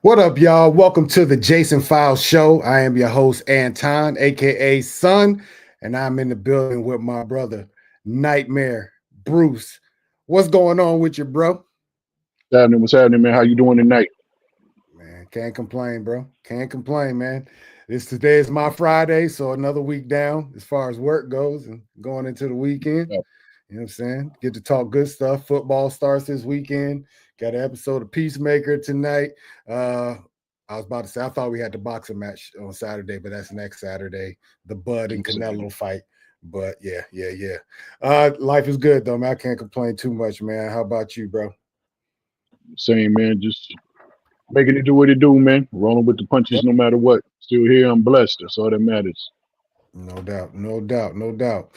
What up, y'all? Welcome to the Jason Files Show. I am your host, Anton, aka Son, and I'm in the building with my brother, Nightmare Bruce. What's going on with you, bro? What's happening, man? How you doing tonight? Man, can't complain, bro. Can't complain, man. Today is my Friday, so another week down as far as work goes and going into the weekend. Yeah. You know what I'm saying? Get to talk good stuff. Football starts this weekend. Got an episode of Peacemaker tonight. I was about to say I thought we had the boxing match on Saturday, but that's next Saturday. The Bud and Canelo fight. But yeah. Life is good though, man. I can't complain too much, man. How about you, bro? Same, man. Just making it do what it do, man. Rolling with the punches Yep. no matter what. Still here, I'm blessed. That's all that matters. No doubt, no doubt, no doubt.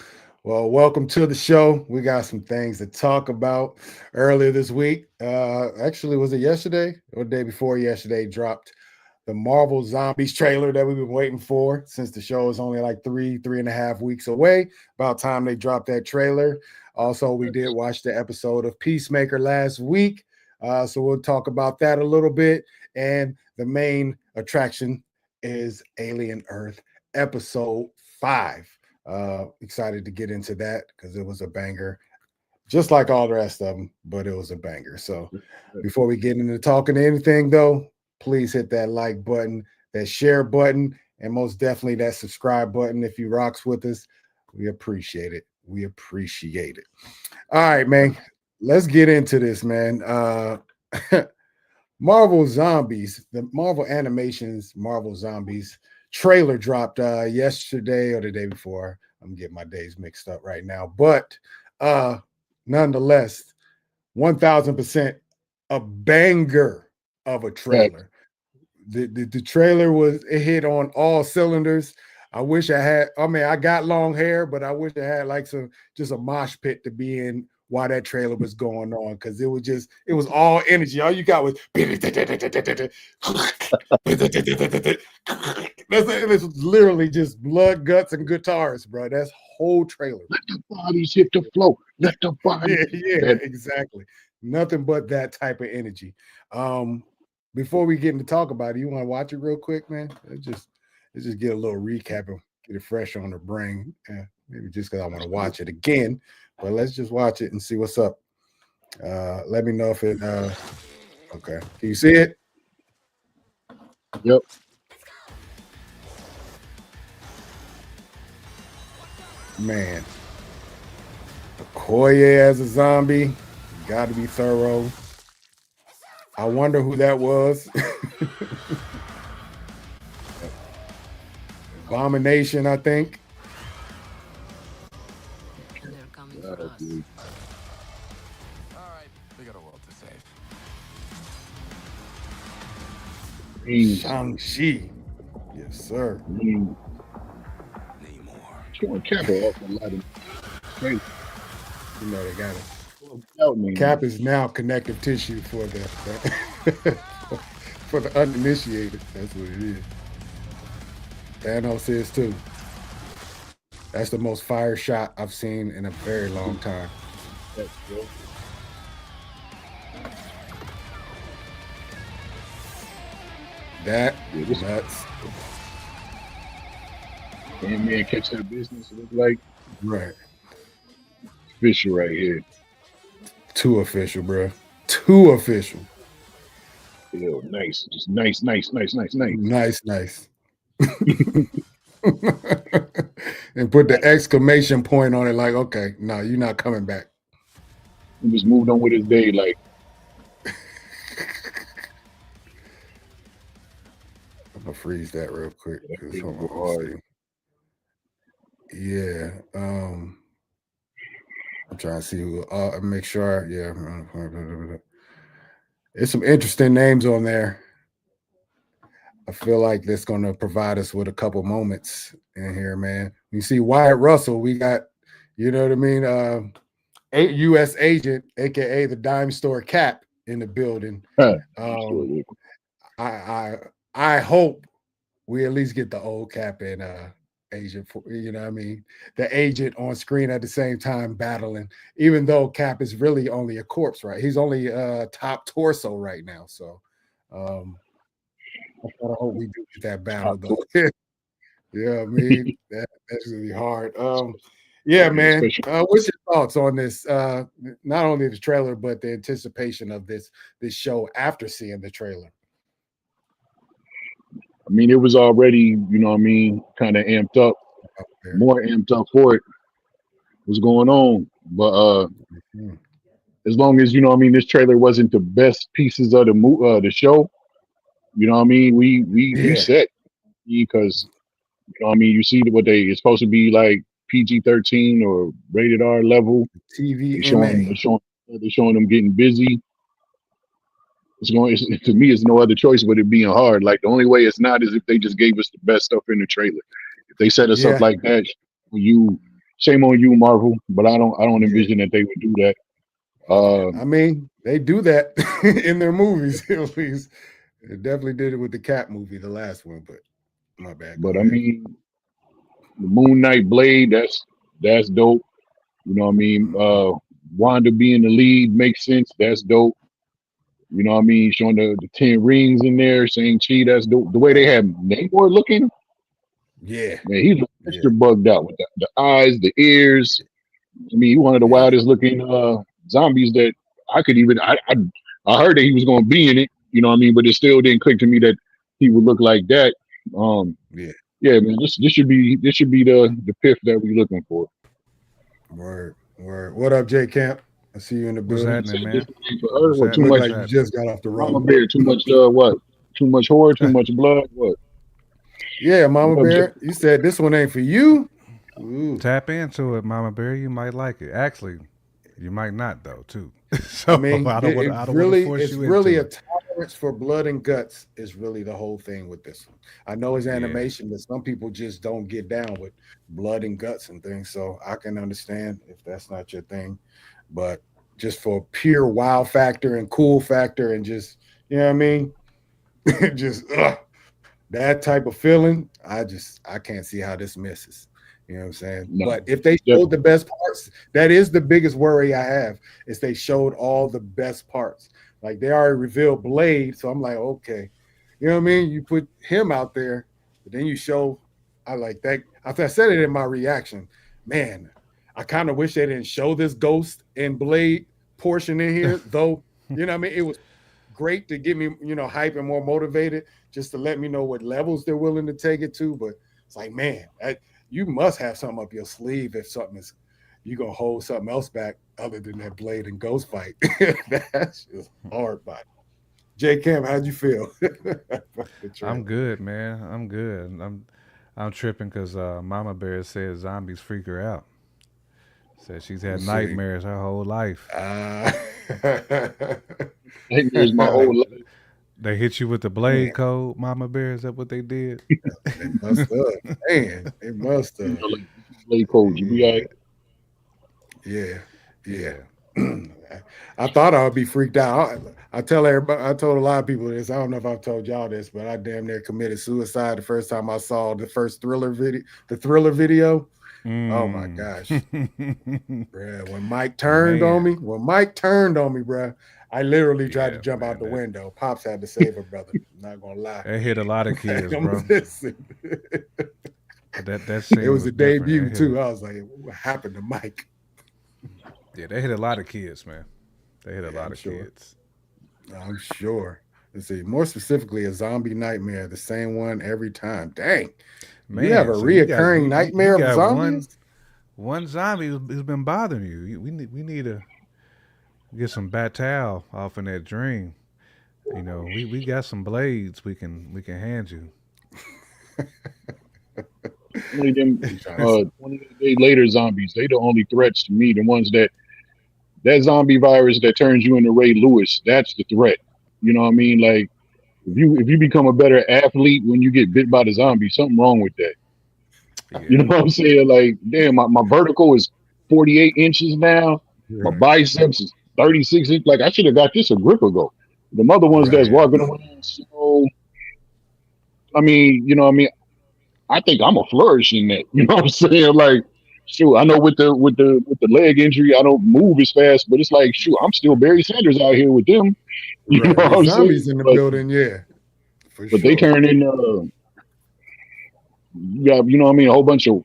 Well, welcome to the show. We got some things to talk about. Earlier this week, actually, was it yesterday or the day before yesterday? Dropped the Marvel Zombies trailer that we've been waiting for since the show is only like 3.5 weeks away. About time they dropped that trailer. Also, we did watch the episode of Peacemaker last week, so we'll talk about that a little bit. And the main attraction is Alien Earth episode 5. Excited to get into that because it was a banger, just like all the rest of them, but it was a banger. So before we get into talking anything, though, please hit that like button, that share button, and most definitely that subscribe button if you rocks with us. We appreciate it. We appreciate it. All right, man. Let's get into this, man. Marvel Zombies, the Marvel Animations Marvel Zombies trailer dropped yesterday or the day before. I'm getting my days mixed up right now, but nonetheless, 1000% a banger of a Facts. trailer. The trailer was it hit on all cylinders. I wish I had. I mean, I got long hair, but I wish I had like some just a mosh pit to be in while that trailer was going on because it was all energy. All you got was it was literally just blood, guts, and guitars, bro. That's whole trailer. Let the bodies hit the floor. Let the bodies. Yeah, That, exactly. Nothing but that type of energy. Before we get into talk about it, you want to watch it real quick, man? Let's just get a little recap and get it fresh on the brain. Maybe just because I want to watch it again, but let's just watch it and see what's up. Let me know if it. Okay, can you see it? yep. Man, Okoye as a zombie, got to be thorough. I wonder who that was. Abomination, I think. And they're coming for Oh, us. dude. All right, we got a world to save. Shang-Chi. Yes, sir. Mean, Namor. showing Kappa off a lot of crazy. You know they got it. Out me. Cap is now connective tissue for the for the uninitiated. That's what it is. Thanos is too. That's the most fire shot I've seen in a very long time. That's bro. That Yeah, this that's man catch that business. It look like right. official right here. Too official, bro. Too official. Yo, nice. Just nice. Nice. And put the exclamation point on it, like, okay, no, you're not coming back. He just moved on with his day. Like, I'm gonna freeze that real quick. that 'Cause thing hold go on, let's hard. see. Yeah. I'm trying to see who make sure. Yeah. There's some interesting names on there. I feel like that's gonna provide us with a couple moments in here, man. You see Wyatt Russell, we got, you know what I mean? A US agent, aka the dime store cap in the building. Huh. Um, I I I hope we at least get the old cap and agent for you know what I mean, the agent on screen at the same time battling, even though Cap is really only a corpse, right? He's only top torso right now. So I hope we do get that battle Top though. two. Yeah, I mean that's gonna be hard. Yeah, man. Especially, What's your thoughts on this? Not only the trailer, but the anticipation of this show after seeing the trailer. I mean, it was already, you know what I mean, kind of amped up, There. more amped up for it. What's going on? But Mhm. as long as, you know what I mean, this trailer wasn't the best pieces of the show, you know what I mean, we Yeah, set because you know what I mean, you see what it's supposed to be like PG-13 or rated R level. They showing TVMA. they're showing them getting busy. To me, it's no other choice but it being hard. Like the only way it's not is if they just gave us the best stuff in the trailer. If they set us up Yeah, like that, shame on you, Marvel. But I don't yeah. envision that they would do that. I mean, they do that in their movies, at least. They definitely did it with the Cat movie, the last one, but my bad. Go But I ahead. mean, the Moon Knight Blade, that's dope. You know what I mean? Wanda being the lead makes sense. That's dope. You know what I mean? Showing the 10 rings in there, saying Chi, that's dope. The way they have Namor looking, Yeah, man, he's yeah, extra bugged out with the eyes, the ears. I mean, he's one of the yeah. wildest looking zombies that I could even. I heard that he was going to be in it. You know what I mean? But it still didn't click to me that he would look like that. Yeah. Yeah, man. This should be the piff that we're looking for. Word. What up, J Camp? I see you in the What's building. You said happening, this man? thing for her. What's What too happening? Look much What's like you happening? just got off the Mama road. Bear? Too much what? Too much horror? Too much blood? What? Yeah, Mama What up, Bear. You said this one ain't for you. Ooh. Tap into it, Mama Bear. You might like it. Actually, you might not though, too. I So mean, I don't want to force it's you really into a it. tolerance for blood and guts is really the whole thing with this one. I know it's Yeah. animation, but some people just don't get down with blood and guts and things. So I can understand if that's not your thing. But just for pure wow factor and cool factor and just, you know what I mean? just that type of feeling, I can't see how this misses. You know what I'm saying? No, But if they showed the best parts, that is the biggest worry I have, is they showed all the best parts. Like they already revealed Blade, so I'm like, okay. You know what I mean? You put him out there, but then you show I like that. I said it in my reaction. Man, I kind of wish they didn't show this Ghost and Blade portion in here, though. You know what I mean? It was great to get me, hype and more motivated, just to let me know what levels they're willing to take it to. But it's like, man, you must have something up your sleeve if you gonna hold something else back other than that Blade and Ghost fight. That's just hard, body. J Cam, how'd you feel? I'm good, man. I'm good. I'm tripping because Mama Bear said zombies freak her out. Said she's had Let's see. nightmares her whole life. nightmares my whole life. They hit you with the blade code, Mama Bear. Is that what they did? They must have. Man, they must have. Like, play coach, you be all right. Yeah. I thought I would be freaked out. I tell everybody, I told a lot of people this. I don't know if I've told y'all this, but I damn near committed suicide the first time I saw the first Thriller video. Oh my gosh. Bruh, when Mike turned on me, bruh, I literally tried to jump out the window. Pops had to save her, brother. I'm not gonna lie. It hit a lot of kids, bro. That scene it was a debut different. too. I was like, what happened to Mike? Yeah, they hit a lot of kids, man. They hit a lot of kids. I'm sure. Let's see. More specifically, a zombie nightmare, the same one every time. Dang. Man, you have a reoccurring nightmare of zombies? One zombie has been bothering you. We need to get some Batal off in that dream. You know, we got some blades we can hand you. Only them 28 Day Later zombies, they the only threats to me. The ones that zombie virus that turns you into Ray Lewis, that's the threat. You know what I mean? Like if you become a better athlete when you get bit by the zombie, something wrong with that. Yeah. You know what I'm saying? Like, damn, my vertical is 48 inches now. My biceps is 36 inches. Like, I should have got this a grip ago. The other ones that's walking around slow. I mean, you know what I mean? I think I'm a flourish in that. You know what I'm saying? Like, shoot, I know with the leg injury, I don't move as fast, but it's like, shoot, I'm still Barry Sanders out here with them. You know what I'm zombies saying? in the building, yeah. For But they sure. turn in, you know what I mean, a whole bunch of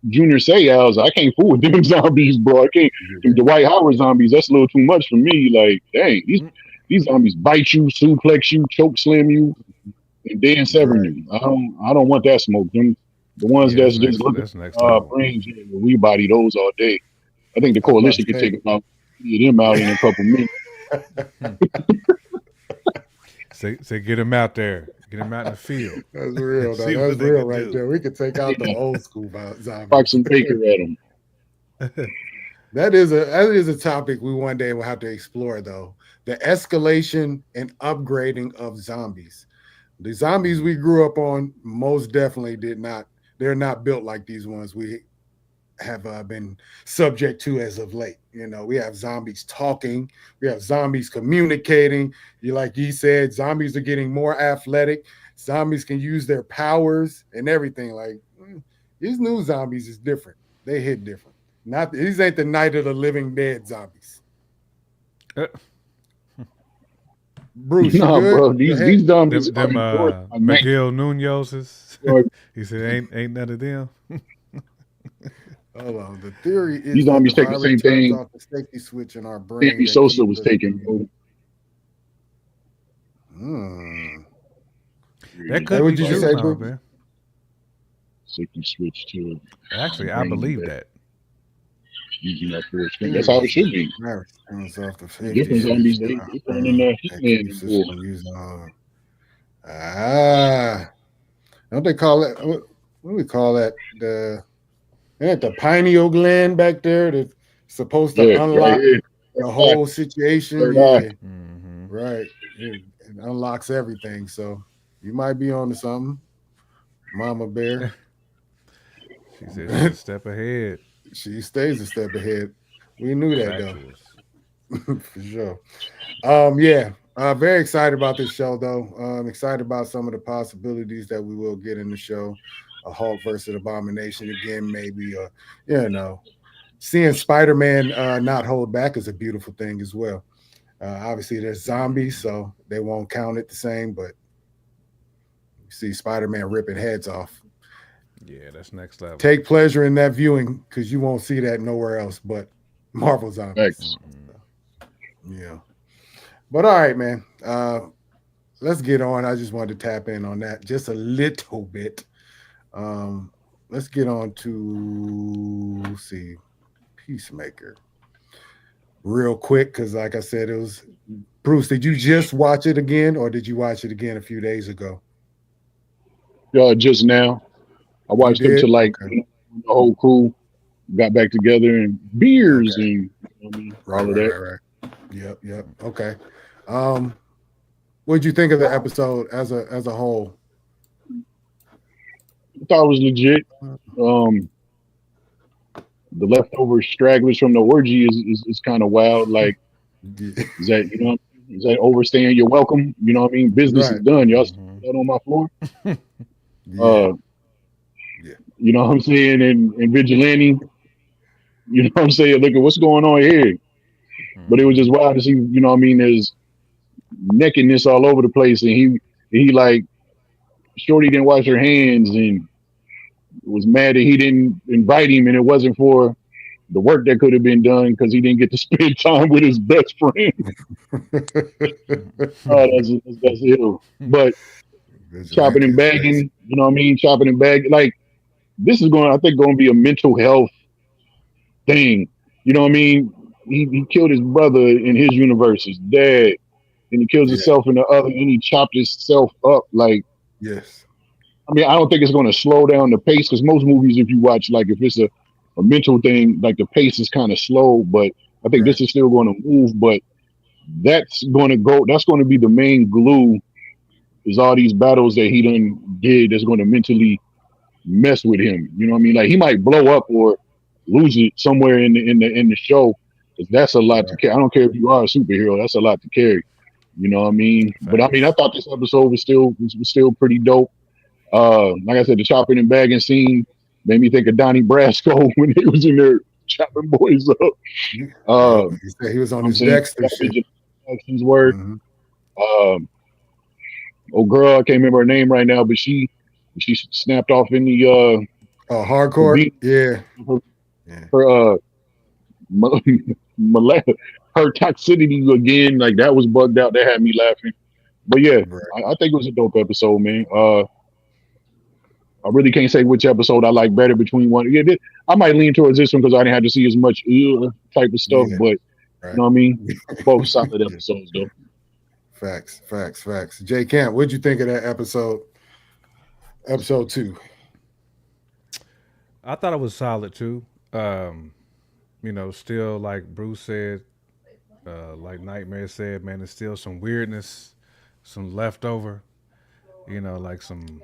Junior Seau's. I can't fool with them zombies, bro. I can't. Yeah. The Dwight Howard zombies, that's a little too much for me. Like, dang, these zombies bite you, suplex you, choke slam you, and then severing Right. you. I don't want that smoke. Them the ones Yeah, that's just looking that's next level. brains and we body those all day. I think the I was about coalition to could say. take about 3 of them out in a couple minutes. Say get him out there. Get him out in the field. That's real. See Though. what That's they real can right do. there. We could take out the Yeah. old school Fuck zombies. some Baker at them. That is a topic we one day will have to explore, though. The escalation and upgrading of zombies. The zombies we grew up on most definitely did not. They're not built like these ones we have been subject to as of late. You know, we have zombies talking, we have zombies communicating. You like you said, zombies are getting more athletic. Zombies can use their powers and everything. Like these new zombies is different. They hit different. Not these ain't the Night of the Living Dead zombies. Bruce, you Nah, good? bro, Go these ahead. zombies Them are endorsed by Nike. Miguel Nunez's. Or He said ain't none of them. Hold on. The theory is These that the zombies take the virus same turns thing off the safety switch in our brain. Sammy that Sosa keeps was us taking, immune. That Hey, could what be did you true say, now, Bruce? man. Safety switch to Actually, I believe that. using that for extreme. That's how it should be. Virus turns off the The safety different switch. zombies, they turn in that That Hitman keeps us bull. from using don't they call it what do we call that? The pineal gland back there that's supposed to Yeah, unlock right here. the whole situation. Third Yeah, eye. Mm-hmm. right. It unlocks everything. So you might be on to something, Mama Bear. She said she's a step ahead. She stays a step ahead. We knew that Factuals. for sure. Yeah. Very excited about this show, though. Excited about some of the possibilities that we will get in the show. A Hulk versus Abomination again, maybe. Seeing Spider-Man not hold back is a beautiful thing as well. Obviously, there's zombies, so they won't count it the same. But you see Spider-Man ripping heads off. Yeah, that's next level. Take pleasure in that viewing because you won't see that nowhere else but Marvel zombies. Thanks. Yeah. But all right, man. Let's get on. I just wanted to tap in on that just a little bit. Let's get on to see Peacemaker real quick because, like I said, it was Bruce. Did you just watch it again, or did you watch it again a few days ago? Just now, I watched them did? to like Okay. the whole crew got back together and beers Okay. and all of that. Right. Yep. Okay. What did you think of the episode as a whole? I thought it was legit. The leftover stragglers from the orgy is kind of wild. Like, is that overstaying your welcome? You know what I mean? Business is Right. done. Y'all that on my floor. Yeah. You know what I'm saying? And vigilante. You know what I'm saying? Look at what's going on here. But it was just wild to see, you know what I mean, there's nakedness all over the place. And he like, Shorty didn't wash her hands and was mad that he didn't invite him and it wasn't for the work that could have been done because he didn't get to spend time with his best friend. That's ill. But chopping and bagging, you know what I mean? Chopping and bagging. Like, this is going to be a mental health thing. You know what I mean? He killed his brother in his universe, his dad, and he kills himself in the other, and he chopped himself up. Like, yes. I mean, I don't think it's going to slow down the pace because most movies, if you watch, like, if it's a mental thing, like the pace is kind of slow, but I think this is still going to move. But that's going to be the main glue is all these battles that he done did that's going to mentally mess with him. You know what I mean? Like, he might blow up or lose it somewhere in the show. That's a lot to carry. I don't care if you are a superhero. That's a lot to carry. You know what I mean? But I mean, I thought this episode was still pretty dope. Like I said, the chopping and bagging scene made me think of Donnie Brasco when he was in there chopping boys up. He was on his Dexter shit. Actions word. Oh girl, I can't remember her name right now, but she snapped off in the hardcore. beat Yeah. her, Yeah. her mo- her toxicity again. Like that was bugged out. That had me laughing. But yeah, Right. I think it was a dope episode, man. I really can't say which episode I like better between one. Yeah, I might lean towards this one because I didn't have to see as much type of stuff. Yeah. But Right. you know what I mean? Both solid Yeah. episodes though. Facts. Jay Camp, what'd you think of that episode? Episode 2. I thought it was solid too. Still like Bruce said, like Nightmare said, man, there's still some weirdness, some leftover. Like some.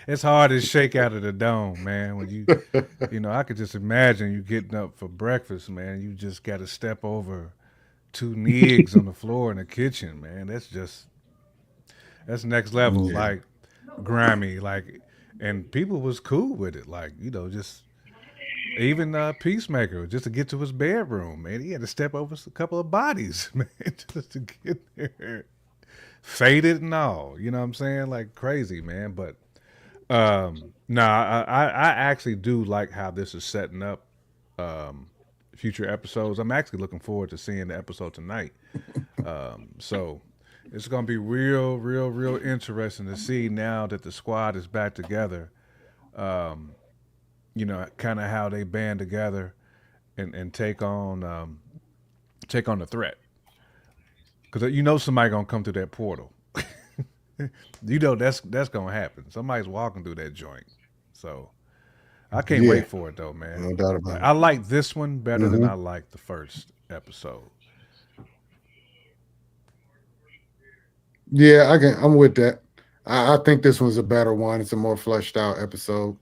It's hard to shake out of the dome, man. When I could just imagine you getting up for breakfast, man. You just got to step over 2 nigs on the floor in the kitchen, man. That's next level, Yeah. like grimy, like, and people was cool with it, like just even Peacemaker, just to get to his bedroom, man. He had to step over a couple of bodies, man, just to get there, faded and all. You know what I'm saying? Like crazy, man. But I actually do like how this is setting up future episodes. I'm actually looking forward to seeing the episode tonight. So it's gonna be real interesting to see now that the squad is back together. Kind of how they band together and take on the threat. Because somebody gonna come through that portal. That's gonna happen. Somebody's walking through that joint. So I can't Yeah. wait for it though, man. No doubt about Like, it. I like this one better than Mhm. I like the first episode. Yeah, I'm with that. I think this one's a better one. It's a more fleshed out episode.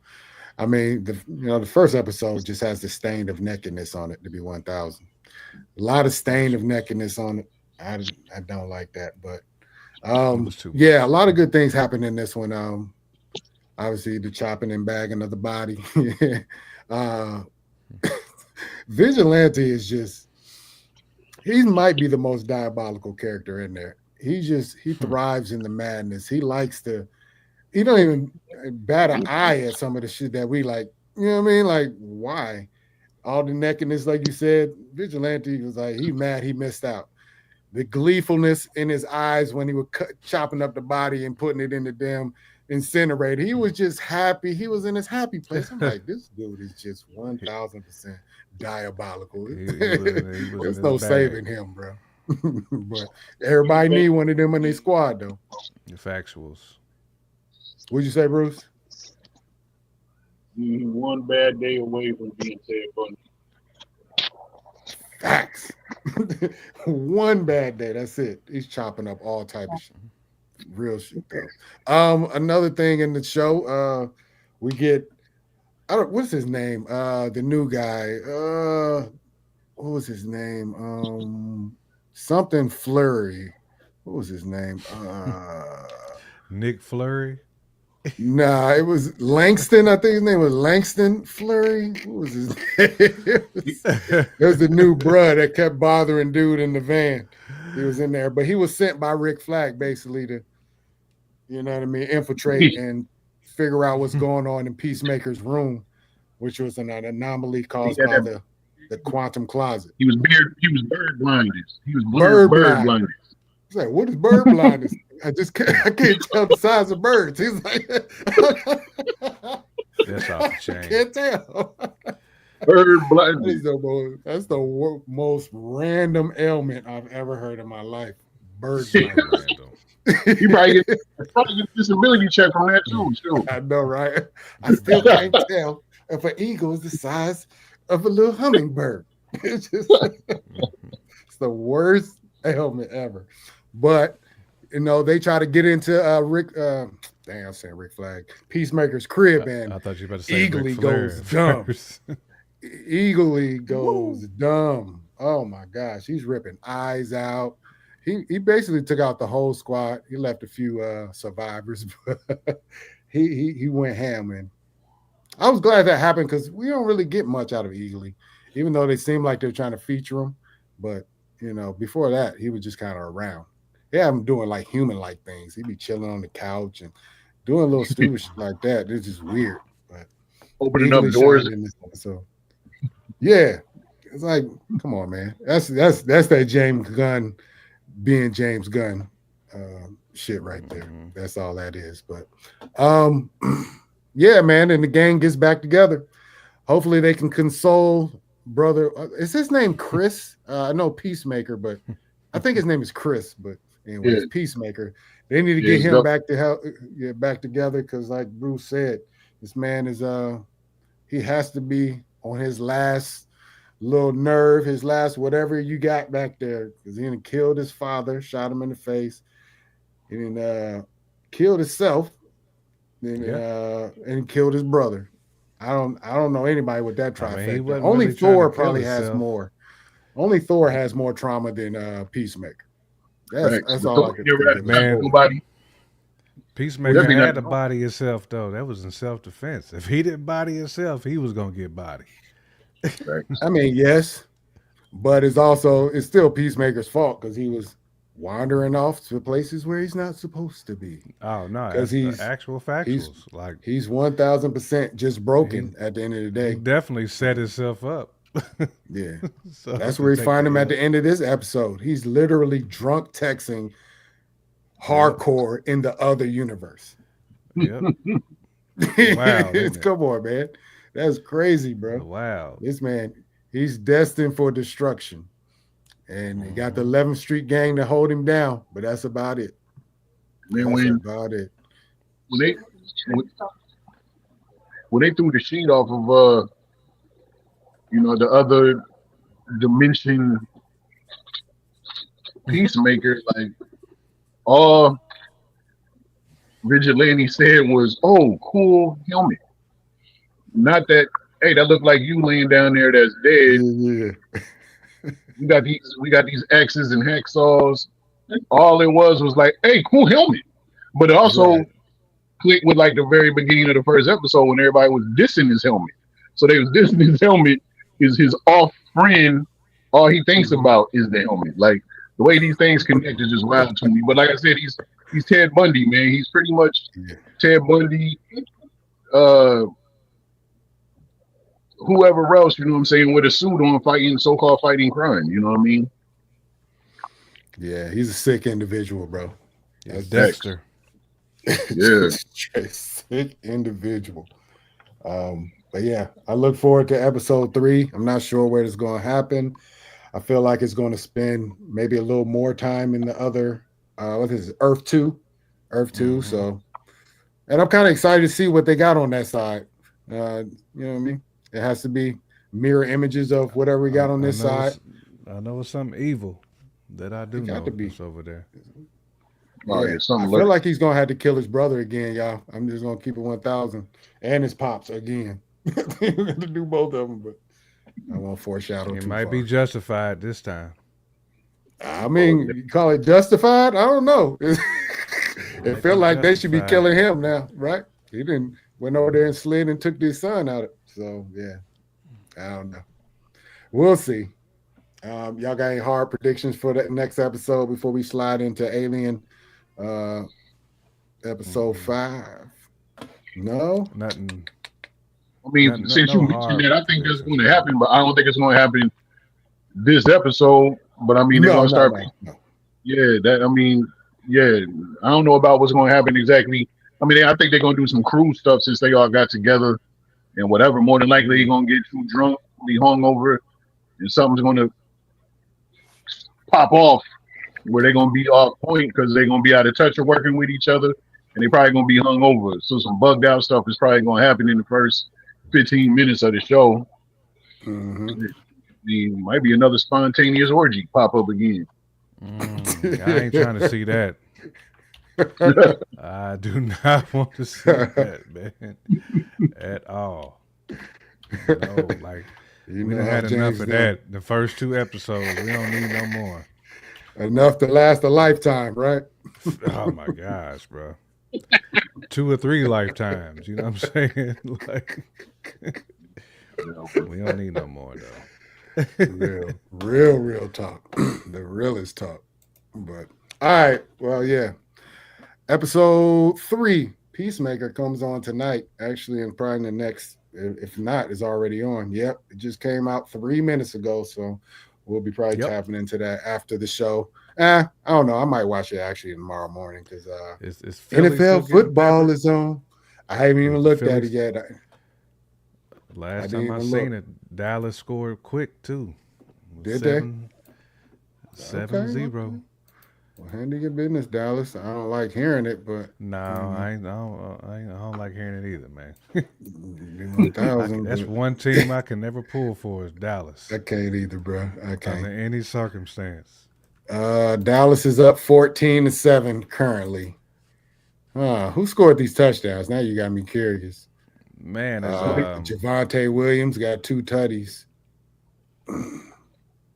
I mean, the first episode just has the stain of nakedness on it to be 1000. A lot of stain of nakedness on it. I don't like that, but It was too yeah, much. a lot of good things happen in this one. Obviously the chopping and bagging of the body. Vigilante is just, he might be the most diabolical character in there. He thrives in the madness. He don't even bat an eye at some of the shit that we like. You know what I mean? Like, why? All the nakedness, like you said, Vigilante was like, he mad he missed out. The gleefulness in his eyes when he was chopping up the body and putting it in the damn incinerator. He was just happy. He was in his happy place. I'm like, this dude is just 1000% diabolical. He was There's in no his bag. saving him, bro. But everybody need one of them in their squad, though. The factuals. What'd you say, Bruce? One bad day away from being Ted Bundy. Facts. One bad day. That's it. He's chopping up all type of shit. Real shit, though. Another thing in the show, we get, what's his name? The new guy. What was his name? Something Flurry. What was his name? Nick Flurry. Nah, it was Langston. I think his name was Langston Flurry. What was his name? It was the new bruh that kept bothering dude in the van. He was in there, but he was sent by Rick Flag basically to, you know what I mean, infiltrate and figure out what's going on in Peacemaker's room, which was an anomaly caused by the quantum closet. He was bird blindness. He was Bird bird blindness. blindness. He's like, what is bird blindness? I can't tell the size of birds. He's like, That's off the I chain. can't tell. Bird blindness. That's the most random ailment I've ever heard in my life. Bird So blindness. random. You probably get a disability check on that too. Sure. I know, right? I still can't tell if an eagle is the size of a little hummingbird. It's just it's the worst ailment ever. But they try to get into Rick. I'm saying Rick Flag, Peacemaker's crib, and I thought you were about to say Eagly Ric Flair goes dumb. first. Eagly goes dumb. Oh my gosh, he's ripping eyes out. He basically took out the whole squad. He left a few survivors, but he went ham. And I was glad that happened because we don't really get much out of Eagly, even though they seem like they're trying to feature him. But before that, he was just kind of around. have him doing like human like things. He'd be chilling on the couch and doing little stupid shit like that. It's just weird. But Opening up doors in this episode. Yeah. It's like, come on, man. That's that James Gunn being James Gunn shit right there. That's all that is. But yeah, man, and the gang gets back together. Hopefully they can console brother. Is his name Chris? I know Peacemaker, but I think his name is Chris. But anyways, yeah. Peacemaker. They need to get him back to help get back together because, like Bruce said, this man is he has to be on his last little nerve, his last whatever you got back there, because he killed his father, shot him in the face, and killed himself, and killed his brother. I don't know anybody with that trifecta. Only really Thor probably has more. Only Thor has more trauma than Peacemaker. That's all I can think, man. Nobody. Peacemaker had to body himself though. That was in self-defense. If he didn't body himself, he was gonna get bodied. I mean, yes, but it's still Peacemaker's fault because he was wandering off to places where he's not supposed to be. Oh no, because he's actual factuals. He's 1000% just broken at the end of the day. He definitely set himself up. Yeah, so that's where we find him at the end of this episode. He's literally drunk texting hardcore in the other universe. Yep. Wow, come on, man. That's crazy, bro. Wow. This man, he's destined for destruction. And he got the 11th Street gang to hold him down, but that's about it. Man, when they threw the sheet off of the other dimension Peacemaker, like all Vigilante said was, "Oh, cool helmet." Not that, hey, that looked like you laying down there that's dead. Yeah. We got these axes and hacksaws. All it was like, hey, cool helmet. But it also clicked with like the very beginning of the first episode when everybody was dissing his helmet. So they was dissing his helmet is his off friend. All he thinks about is the helmet. Like the way these things connect is just wild to me. But like I said, he's Ted Bundy, man. He's pretty much Ted Bundy. Whoever else, you know what I'm saying, with a suit on so-called fighting crime, you know what I mean? Yeah, he's a sick individual, bro. That's Dexter. Yeah. Sick individual. But yeah, I look forward to episode 3. I'm not sure where it's going to happen. I feel like it's going to spend maybe a little more time in the other, what is it, Earth 2. So, and I'm kind of excited to see what they got on that side. You know what I mean? It has to be mirror images of whatever we got on this side. I know it's something evil that I do know is over there. Oh, yeah, I feel like he's gonna have to kill his brother again, y'all. I'm just gonna keep it 1,000 and his pops again. We're gonna do both of them, but I won't foreshadow. It might be justified this time. I mean, you call it justified? I don't know. It felt like they should be killing him now, right? He went over there and slid and took his son out of it. So yeah, I don't know. We'll see. Y'all got any hard predictions for the next episode before we slide into Alien episode 5? No? Nothing. I mean, since you mentioned that, I think that's going to happen, but I don't think it's going to happen this episode. But I mean, they're going to start. No. Yeah, I don't know about what's going to happen exactly. I mean, I think they're going to do some cruise stuff since they all got together and whatever. More than likely, they're going to get too drunk, be hungover, and something's going to pop off where they're going to be off point because they're going to be out of touch or working with each other, and they're probably going to be hungover. So some bugged out stuff is probably going to happen in the first 15 minutes of the show. Mm-hmm. There might be another spontaneous orgy pop up again. I ain't trying to see that. I do not want to see that, man, at all. No, like we done had enough of that. The first 2 episodes, we don't need no more. Enough to last a lifetime, right? Oh my gosh, bro. 2 or 3 lifetimes. You know what I'm saying? Like, we don't need no more though. real talk. The realest talk. But All right. Well, yeah. Episode 3, Peacemaker, comes on tonight. Actually, and probably the next, if not, is already on. Yep. It just came out 3 minutes ago. So we'll be probably tapping into that after the show. I don't know. I might watch it actually tomorrow morning because Is Philly NFL football is on. I haven't even looked at it yet. Last time I seen it, Dallas scored quick too. Did 7-0. Okay. Well, handle your business, Dallas. I don't like hearing it, but no, I don't like hearing it either, man. 1,000, That's one team I can never pull for is Dallas. I can't either, bro. I can't. Under any circumstance. Dallas is up 14-7 currently. Who scored these touchdowns? Now you got me curious. Man, Javonte Williams got 2 tutties.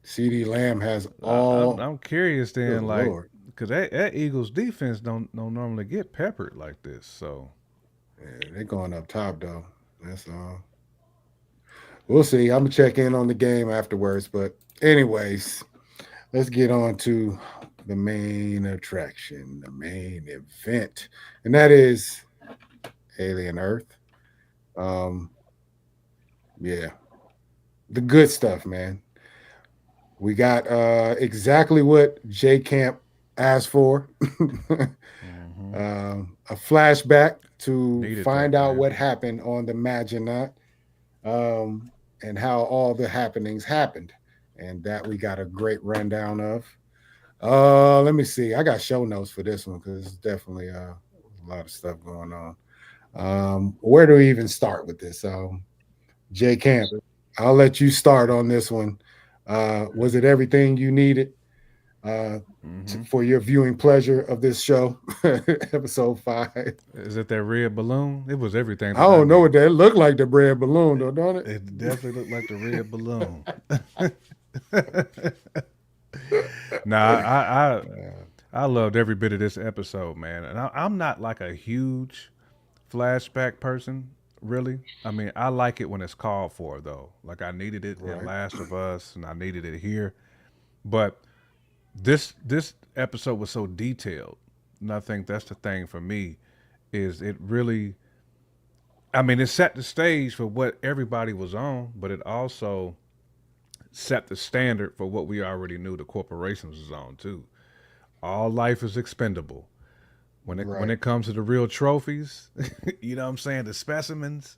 CeeDee Lamb has all. I'm curious then, because that Eagles defense don't normally get peppered like this. So yeah, they're going up top though. That's all. We'll see. I'm gonna check in on the game afterwards. But anyways, let's get on to the main attraction, the main event, and that is Alien Earth. Yeah, the good stuff, man. We got exactly what J Camp asked for. A flashback to find out what happened on the Maginot, and how all the happenings happened. And that we got a great rundown of. Let me see. I got show notes for this one because it's definitely a lot of stuff going on. Where do we even start with this? J Camp, I'll let you start on this one. Was it everything you needed for your viewing pleasure of this show? Episode 5. Is it that red balloon? It was everything. I don't know what that looked like, the red balloon, though, don't it? It definitely looked like the red balloon. I loved every bit of this episode, man. And I'm not like a huge flashback person, really. I mean, I like it when it's called for, though. Like I needed it in Last of Us, and I needed it here. But this episode was so detailed, and I think that's the thing for me, is it really, I mean, it set the stage for what everybody was on, but it also set the standard for what we already knew the corporations was on too. All life is expendable. When it comes to the real trophies, you know what I'm saying, the specimens,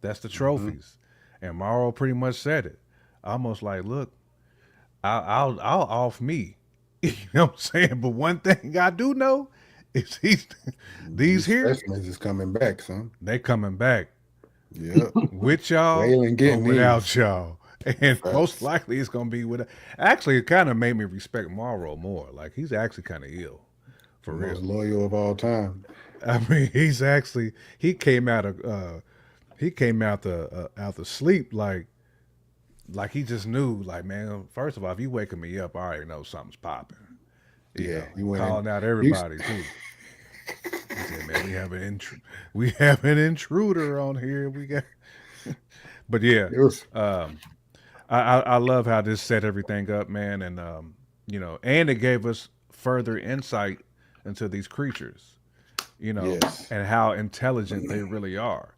that's the trophies. And Morrow pretty much said it. Almost like, look, I'll off me. You know what I'm saying? But one thing I do know is these here specimens is coming back, son. They coming back. Yeah. With y'all or without y'all. And most likely it's gonna be with. Actually, it kind of made me respect Morrow more. Like he's actually kind of ill, for real. Most loyal of all time. I mean, he came out the sleep like he just knew. Like, man, first of all, if you waking me up, I already know something's popping. You went calling out everybody too. He said, man, we have an intruder on here. We got, but yeah. I love how this set everything up, man, and and it gave us further insight into these creatures, and how intelligent they really are.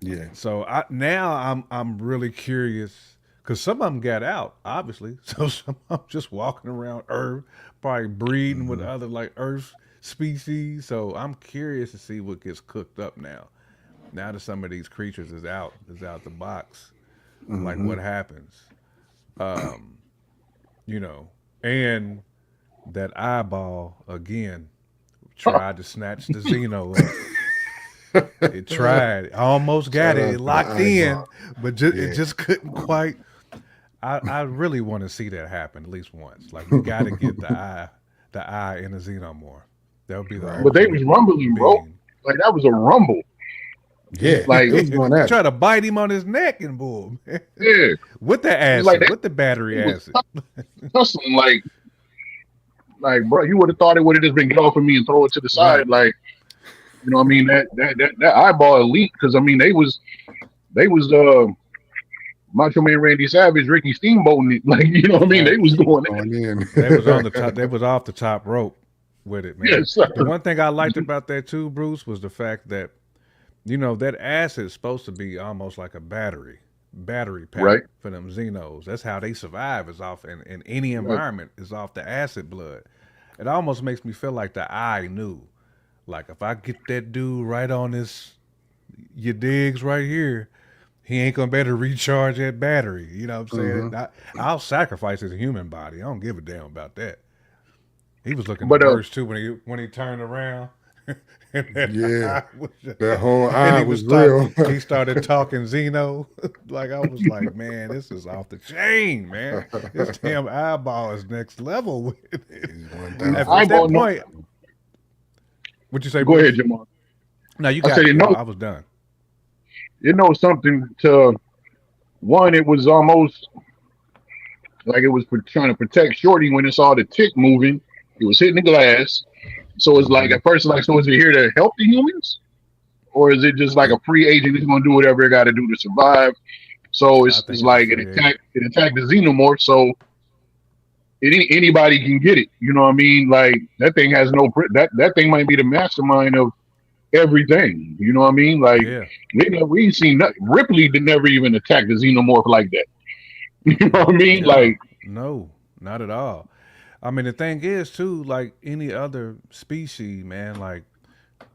Yeah. So I'm really curious because some of them got out, obviously. So some of them just walking around Earth, probably breeding with other like Earth species. So I'm curious to see what gets cooked up now. Now that some of these creatures is out the box. Like what happens, and that eyeball again tried to snatch the Xeno up. It tried, I almost got it. It locked in, but it just couldn't quite. I really want to see that happen at least once. Like we got to get the eye in the Xenomorph. That would be the. But they was rumbling, bro. Like that was a rumble. Yeah, like try to bite him on his neck and boom. Yeah, with the acid, with the battery acid. Something like, bro, you would have thought it would have just been get off of me and throw it to the side, like, you know what I mean? That eyeball elite, because I mean they was Macho Man Randy Savage, Ricky Steamboat, like you know what I mean? They was going in. They was on the top. They was off the top rope. with it, man. Yes, sir. The one thing I liked about that too, Bruce, was the fact that that acid's supposed to be almost like a battery pack Right. for them Xenos. That's how they survive, is off in any Right. environment, is off the acid blood. It almost makes me feel like the eye knew. Like if I get that dude right on this your digs right here, he ain't gonna be able to recharge that battery. You know what I'm saying? I'll sacrifice his human body. I don't give a damn about that. He was looking But the worst too when he turned around. And Yeah. eye was just- That whole and eye he was talking- real. he started talking Xeno. Like I was like, man, this is off the chain, man. This damn eyeball is next level with it. At Eyeball, that point, what'd you say? Go Bruce? ahead, Jamal. No, you I got said, it. no. I was done. Something to one. It was almost like it was trying to protect Shorty when it saw the tick moving. It was hitting the glass. So it's like at first, like, so is it here to help the humans, or is it just like a free agent that's going to do whatever it got to do to survive? So it's like it attacked the xenomorph. So anybody can get it. You know what I mean? Like that thing has that thing might be the mastermind of everything. You know what I mean? Like we ain't seen nothing. Ripley did never even attack the xenomorph like that. You know what I mean? Yeah. Like no, not at all. I mean, the thing is too, like any other species, man, like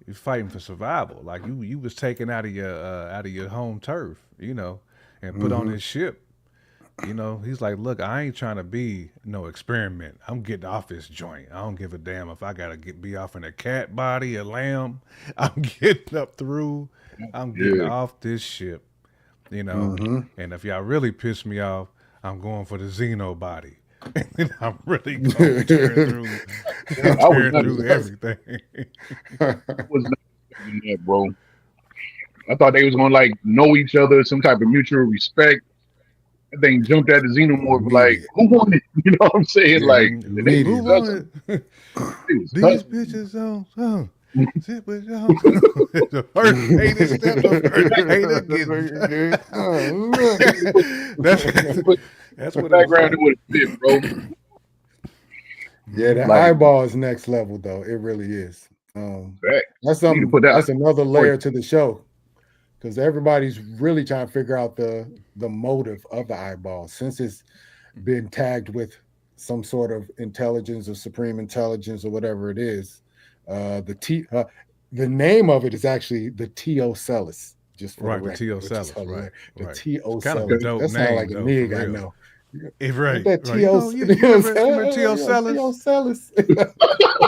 you're fighting for survival. Like you was taken out of your home turf, and put on this ship. He's like, look, I ain't trying to be no experiment. I'm getting off this joint. I don't give a damn if I gotta be off in a cat body, a lamb. I'm getting up through. I'm getting off this ship. And if y'all really piss me off, I'm going for the Xeno body. And I'm really going to tear through everything. I was not expecting that, bro. I thought they was gonna like know each other, some type of mutual respect. That thing jumped at the xenomorph like, who won it? You know what I'm saying? Like, who won it? These bitches on. Sit with y'all. The first hated step of first that's what the background it would have been, bro. Yeah, the eyeball is next level though. It really is. That's something. That's another layer to the show, because everybody's really trying to figure out the motive of the eyeball, since it's been tagged with some sort of intelligence or supreme intelligence or whatever it is. The name of it is actually the Teocellus. Just for the Teocellus, right? The right. Teocellus. Kind of a dope that sounds like a nig I know. Right. That Teocellus.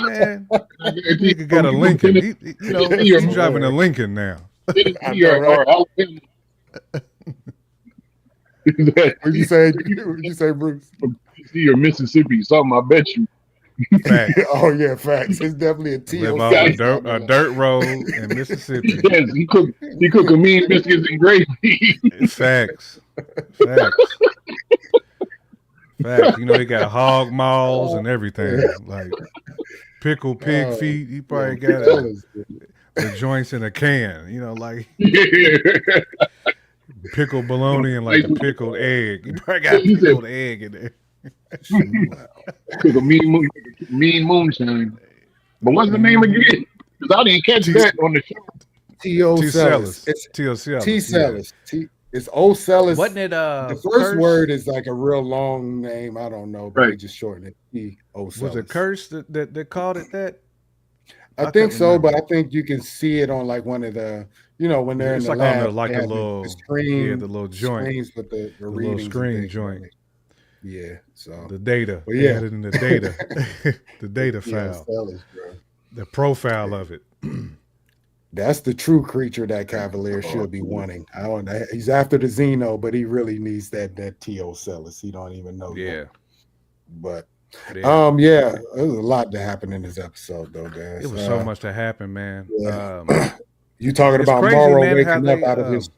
Man, nigga got a Lincoln. He's driving a Lincoln now. I know, right? What you say, Bruce? Or Mississippi, something. I bet you. Facts. Oh yeah, facts. It's definitely a T. Live off a dirt road in Mississippi. Yes, he cook a mean biscuits and gravy. Facts. He got hog maws and everything. Like pickled pig feet. He probably got the joints in a can. Pickled bologna and like a pickled egg. He probably got a pickled egg in there. Took a mean moonshine. But what's the name again? Because I didn't catch that on the show. Teocellus. It's Teocellus. T-cellus. It's Ocellus. Wasn't it the first word is like a real long name. I don't know, but they just shortened it. T-Ocellus. Was it Curse that called it that? I think so, but I think you can see it on like one of the, when they're in the lab, on like a little screen, the little joint, screens with the little screen joint. Yeah, so the data, but yeah, added in the data, the data file, the profile of it. That's the true creature that Cavalier should be wanting. I don't know. He's after the Xeno, but he really needs that Teocellus. He don't even know. Yeah, but. There's a lot to happen in this episode, though, guys. It was so much to happen, man. Yeah. You talking about Morrow waking up out of his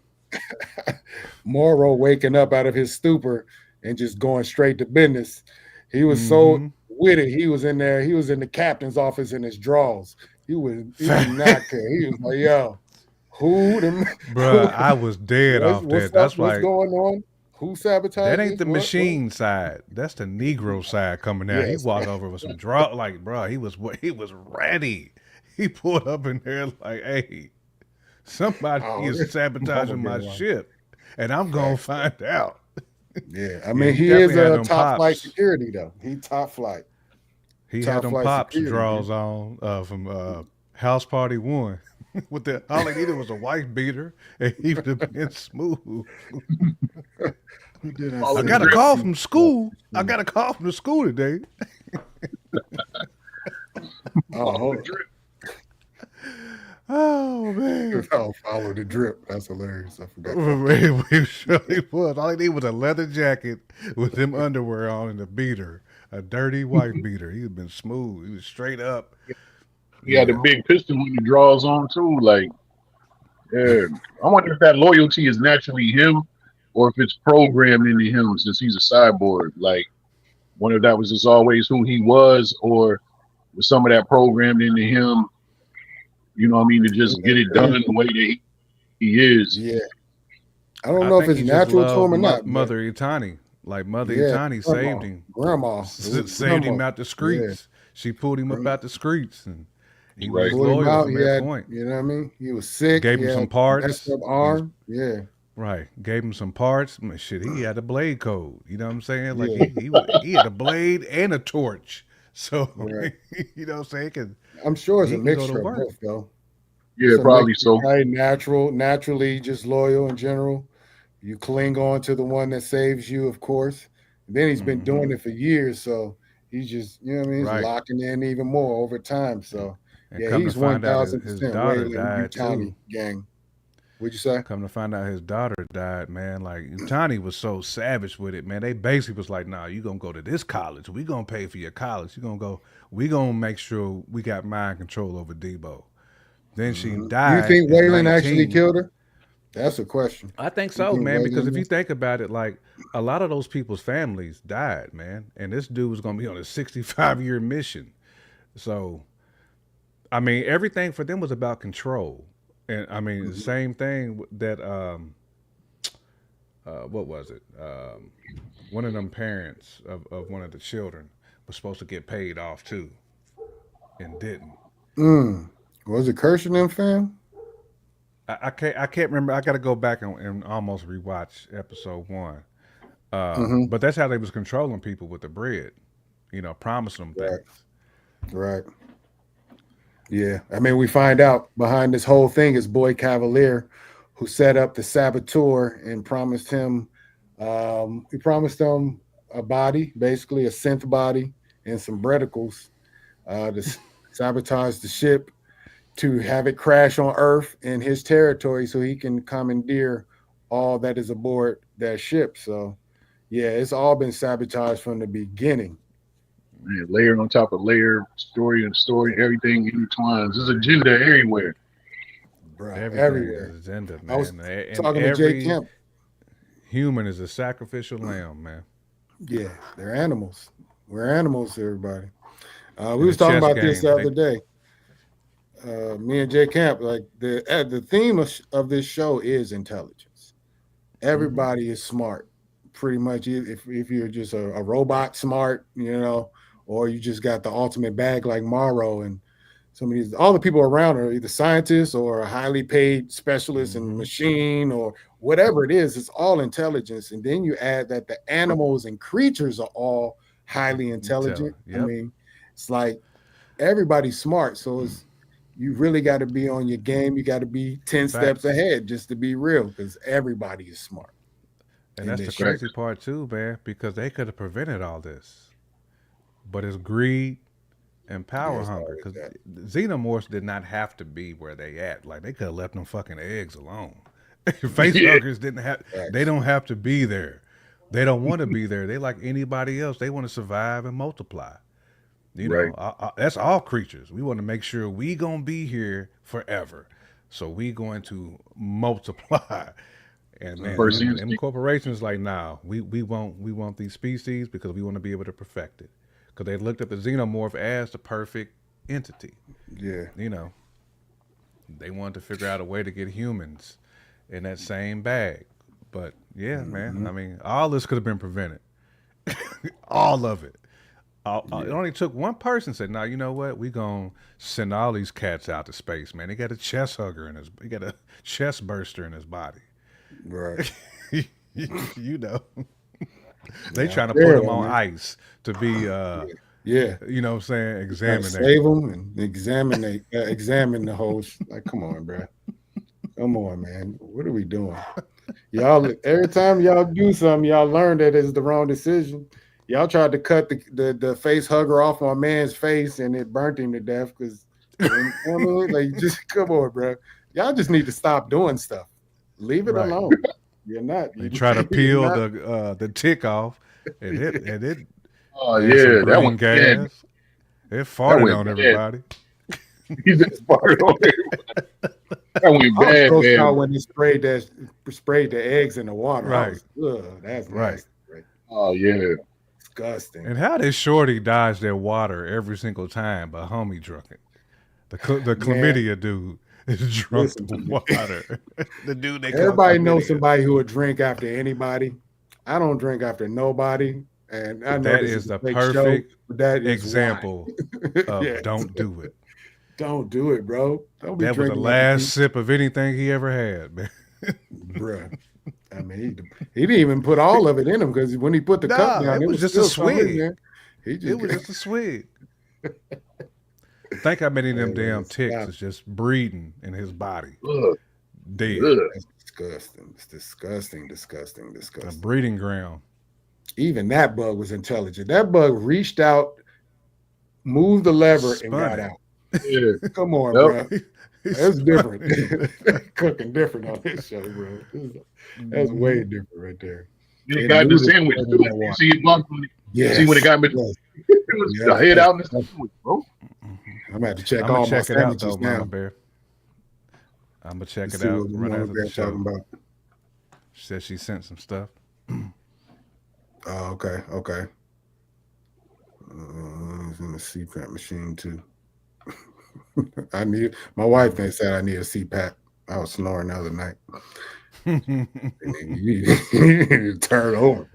Morrow waking up out of his stupor and just going straight to business. He was so with it. He was in there. He was in the captain's office in his drawers. He did not care. He was like, "Yo, who them?" Bro, I was dead off that. That's what's going on? Who sabotaged That ain't this? the What? machine side. That's the Negro side coming out. He Yes. walked over with some draw, like, bro, he was ready. He pulled up in there like, hey, somebody Oh, is sabotaging my Mama Bear. ship, and I'm gonna Facts. find out. Yeah, I Yeah, mean, he he is definitely had a them top flight pops. security though. He top flight. He had Top them flight pops security, man. draws on from House Party One. With the all he needed was a wife beater, and he would have been smooth. He did not Follow I the say got a drip. call from school. I got a call from the school today. Oh, Follow hold the drip. Oh man. oh, follow the drip. That's hilarious. I forgot. He surely was. All he needed was a leather jacket with them underwear on and a beater, a dirty wife beater. He had been smooth. He was straight up. He had a big pistol when he draws on too. Like, yeah. I wonder if that loyalty is naturally him, or if it's programmed into him since he's a cyborg. Like, wonder if that was just always who he was, or was some of that programmed into him? You know what I mean? To just get it done the way that he is. Yeah, I don't I know if think it's he just natural to loved him or not. But Mother Itani. Like Mother yeah, Itani saved him. Grandma. It was Saved him grandma. out the Yeah, streets. She pulled him up out the streets, and he was Right. pulled him loyal out. from He that had, point. you know what I mean? He was sick. Gave He him some had messed parts. up He was arm. Yeah, right. Gave him some parts. Man, shit, he had a blade code. You know what I'm saying? Like yeah, he had a blade and a torch. So right. you know what I'm saying? I'm sure it's a He can go to mixture of work. both, though. Yeah, It's a probably mixture, so. right? Naturally just loyal in general. You cling on to the one that saves you, of course. And then he's been Hmm. doing it for years, so he's just, you know what I mean? He's Right. locking in even more over time. So And yeah, come to he's find out, his 1000% daughter Wayland died Utani too. gang. What'd you say? Come to find out, his daughter died. Man, like Utani was so savage with it. Man, they basically was like, "Nah, you gonna go to this college. We gonna pay for your college. You gonna go. We gonna make sure we got mind control over Debo." Then she Do you died think at Wayland actually 19. killed her? That's a question. I think You so, think man, because if Wayland you is? think about it, like a lot of those people's families died, man. And this dude was gonna be on a 65-year mission. So I mean, everything for them was about control. And I mean, the same thing that what was it? One of them parents of one of the children was supposed to get paid off too, and didn't. Mm. Was it Kirshner them fam? I can't remember. I got to go back and almost rewatch episode one. Mm-hmm. But that's how they was controlling people with the bread. You know, promising them Right. things. Right. Yeah. I mean, we find out behind this whole thing is Boy Cavalier, who set up the saboteur and promised him he promised him a body, basically a synth body and some breadicles to sabotage the ship, to have it crash on Earth in his territory so he can commandeer all that is aboard that ship. So yeah, it's all been sabotaged from the beginning. Man, layer on top of layer, story and story, everything intertwines. There's agenda everywhere. Bro, Everything everywhere. is agenda, I was man. And talking to Jay every Kemp. human is a sacrificial lamb, man. Yeah, they're animals. We're animals, everybody. We In a was talking chess about this game, the they other day. Me and Jay Camp, like the theme of this show is intelligence. Everybody is smart, pretty much. If you're just a robot smart, you know, or you just got the ultimate bag like Morrow and some of these, all the people around are either scientists or highly paid specialists in machine or whatever it is. It's all intelligence, and then you add that the animals and creatures are all highly intelligent. I Yep. mean, it's like everybody's smart, so it's you really got to be on your game. You got to be 10 steps Facts. ahead just to be real, because everybody is smart. And in that's the this crazy part too, man, because they could have prevented all this. But it's greed and power it's hunger. always Because that. xenomorphs did not have to be where they at. Like they could have left them fucking eggs alone. Face Yeah. huggers didn't have. They don't have to be there. They don't want to be there. They like anybody else. They want to survive and multiply. You know, Right. that's all creatures. We want to make sure we gonna be here forever. So we going to multiply. And man, First them instinct. corporations like, nah, we want these species because we want to be able to perfect it. Because they looked at the xenomorph as the perfect entity. Yeah. You know, they wanted to figure out a way to get humans in that same bag. But yeah, man. Mhm. I mean, all this could have been prevented. All of it. It Yeah. only took one person said, "Now you know what? We gonna send all these cats out to space, man. He got a chest hugger in his, he got a chest burster in his body. Right. You know, they Yeah, trying to put fair him though, on man. ice to be, Yeah. you know, what I'm saying, Gotta examinate. save them and examine the whole. Like, come on, bro. Come on, man. What are we doing? Y'all, every time y'all do something, y'all learn that it's the wrong decision. Y'all tried to cut the face hugger off my man's face and it burnt him to death because, you know what I mean? Like, just come on, bro. Y'all just need to stop doing stuff. Leave it Right. alone. You're not. They try to You're peel not. the tick off, and it Oh had some yeah, that green went bad. gas. It That farted went on bad. everybody. He just farted on it. That went I was bad, grossed man. out when he sprayed the eggs in the water. I Right. was, that's Right. nasty. Right? Oh yeah. Disgusting. And how did Shorty dodge their water every single time, but homie drunk it? The Man, chlamydia dude is drunk listen the to me. water. The dude they call Everybody knows chlamydia. somebody who would drink after anybody. I don't drink after nobody. And I know That this is is a the fake show, perfect but that is example why. of Yes. don't do it. Don't do it, bro. Don't be That was the drinking after last people. sip of anything he ever had, man. Bruh. I mean, he didn't even put all of it in him because when he put the cup Nah, down, it it was was just a still some in swig. there. He It just was just a swig. Think how many of them damn ticks stop. is just breeding in his body, Ugh. dead. Ugh. That's disgusting. It's disgusting, disgusting, A disgusting. breeding ground. Even that bug was intelligent. That bug reached out, moved the lever, and Spun got it. out. Yeah. Come on, Yep. bro. He That's spun different. it. Cooking different on this show, bro. That's way Mhm. different right there. Then he It got in knew the to sandwich put too. in that You water. see it bumped when Yes. see when it got Yes. it was the head Yes. out in the sandwich, bro. I'm gonna have to check I'm gonna all my check it out sandwiches though, Mama now. Bear. I'm gonna check Let's it see out what right Mama after Bear the talking show. about. She said she sent some stuff. Oh, okay, okay. It's in the CPAP machine too. My wife said I need a CPAP. I was snoring the other night. You need to turn over.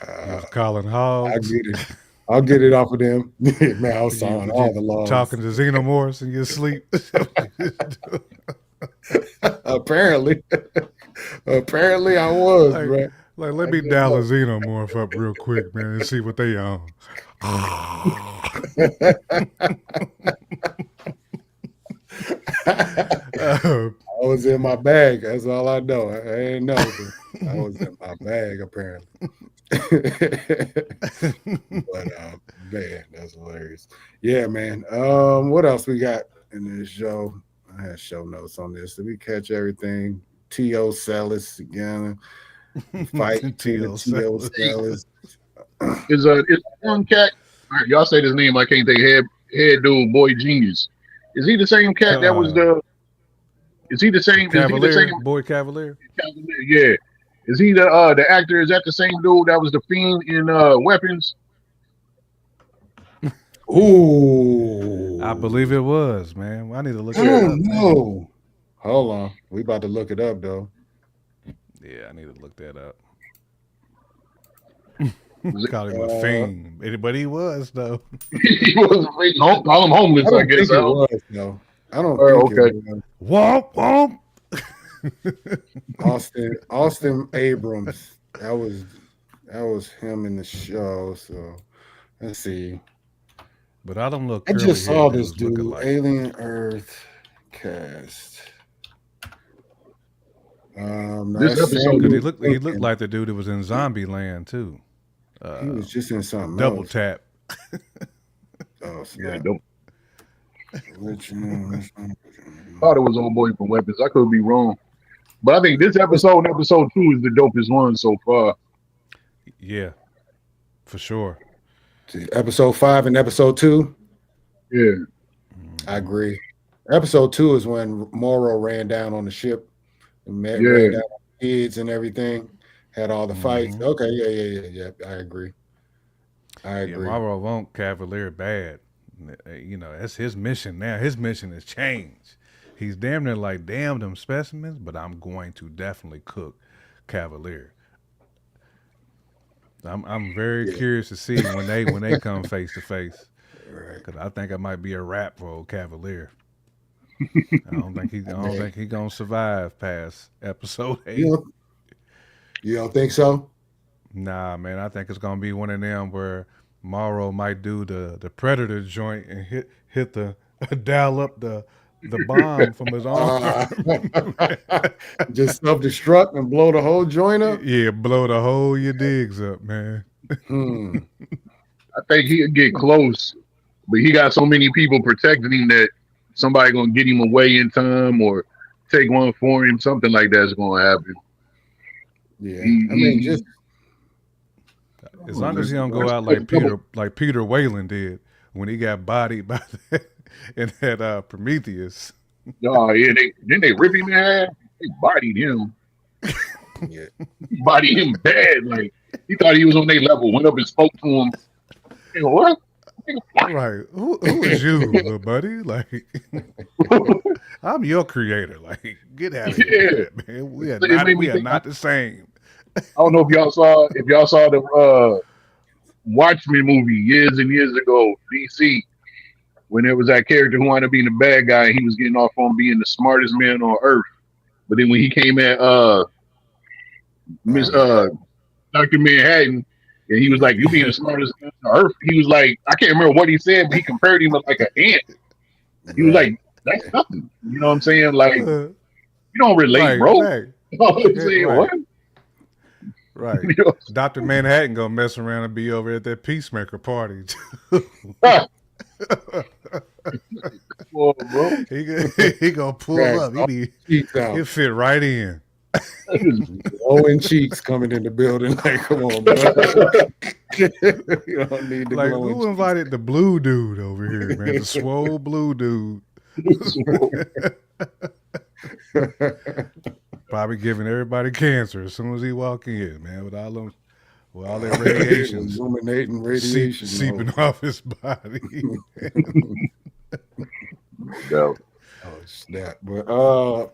You was calling hogs. I'll get it off of them. Man, I was sawing all You the logs. talking to Xenomorphs in your sleep. Apparently, I was, like, bro. like, let I me didn't dial a know. Xenomorph up real quick, man, and see what they on. I was in my bag. That's all I know. I didn't know. But I was in my bag, apparently. But man, that's hilarious. Yeah, man. What else we got in this show? I had show notes on this. Did we catch everything? T.O. Sellis again. Fight between the T.O. Sellis. Is one cat? All right, y'all say his name. I can't think. Head dude, boy genius. Is he the same cat that was the? Is he the same? Cavalier, Is he the same? Boy Cavalier. Yeah. Is he the actor? Is that the same dude that was the Fiend in Weapons? Ooh. I believe it was, man. I need to look I that up. don't know. Hold on. We about to look it up, though. Yeah, I need to look that up. Was it- Call him a fiend, but he was though. he was call him homeless. I don't guess. think it was, though. I don't think okay. it was. Womp womp. Austin Abrams. That was him in the show. So let's see. But I don't look. I curly just saw head this dudes looking dude, like. Alien Earth cast. This episode, He looked like the dude that was in Zombieland too. He was just in something Double else. tap. Oh, yeah, snap. don't. Thought it was old boy from Weapons. I could be wrong, but I think this episode 2, is the dopest one so far. Yeah, for sure. Episode 5 and episode 2. Yeah, I agree. Episode 2 is when Morrow ran down on the ship and ran down on the kids and everything. Had all the fights. Okay, yeah. I agree. Yeah, Morrow won't Cavalier bad. You know, that's his mission now. His mission has changed. He's damn near like, damn them specimens, but I'm going to definitely cook Cavalier. I'm very Yeah. curious to see when they come face to face, Right. because I think it might be a wrap for old Cavalier. I don't Man, think he gonna survive past episode you 8. don't, you don't think so? Nah, man, I think it's gonna be one of them where Morrow might do the Predator joint and hit the dial up the bomb from his arm. Just self-destruct and blow the whole joint up? Yeah, blow the whole your digs up, man. Hmm. I think he'll get close, but he got so many people protecting him that somebody gonna get him away in time or take one for him. Something like that's gonna happen. Yeah. I mean, just As long as he don't go out like Peter Whalen did when he got bodied by in that Prometheus. Oh yeah, they rip him in half. They bodied him. yeah. Bodied him bad. Like he thought he was on their level. Went up and spoke to him. Hey, what? Right. Who is you, little buddy? Like, I'm your creator. Like, get out of here, man. We are not the same. I don't know if y'all saw the Watchmen movie years and years ago, DC, when there was that character who wound up being the bad guy and he was getting off on being the smartest man on earth. But then when he came at Dr. Manhattan and he was like, "You being the smartest man on earth," he was like, I can't remember what he said, but he compared him with like an ant. He was like, "That's nothing." You know what I'm saying? Like, you don't relate, bro. Right. You know what I'm saying? Right. What? Right. You know? Dr. Manhattan gonna mess around and be over at that Peacemaker party. Well, bro. He gonna pull up. He'll fit right in. Glowing cheeks coming in the building. Like, come on, bro. You don't need the Like, glowing who invited the blue dude over here, man? The swole blue dude. Probably giving everybody cancer as soon as he walk in, man, with all that radiation illuminating radiation seeping off his body. No. Oh snap! But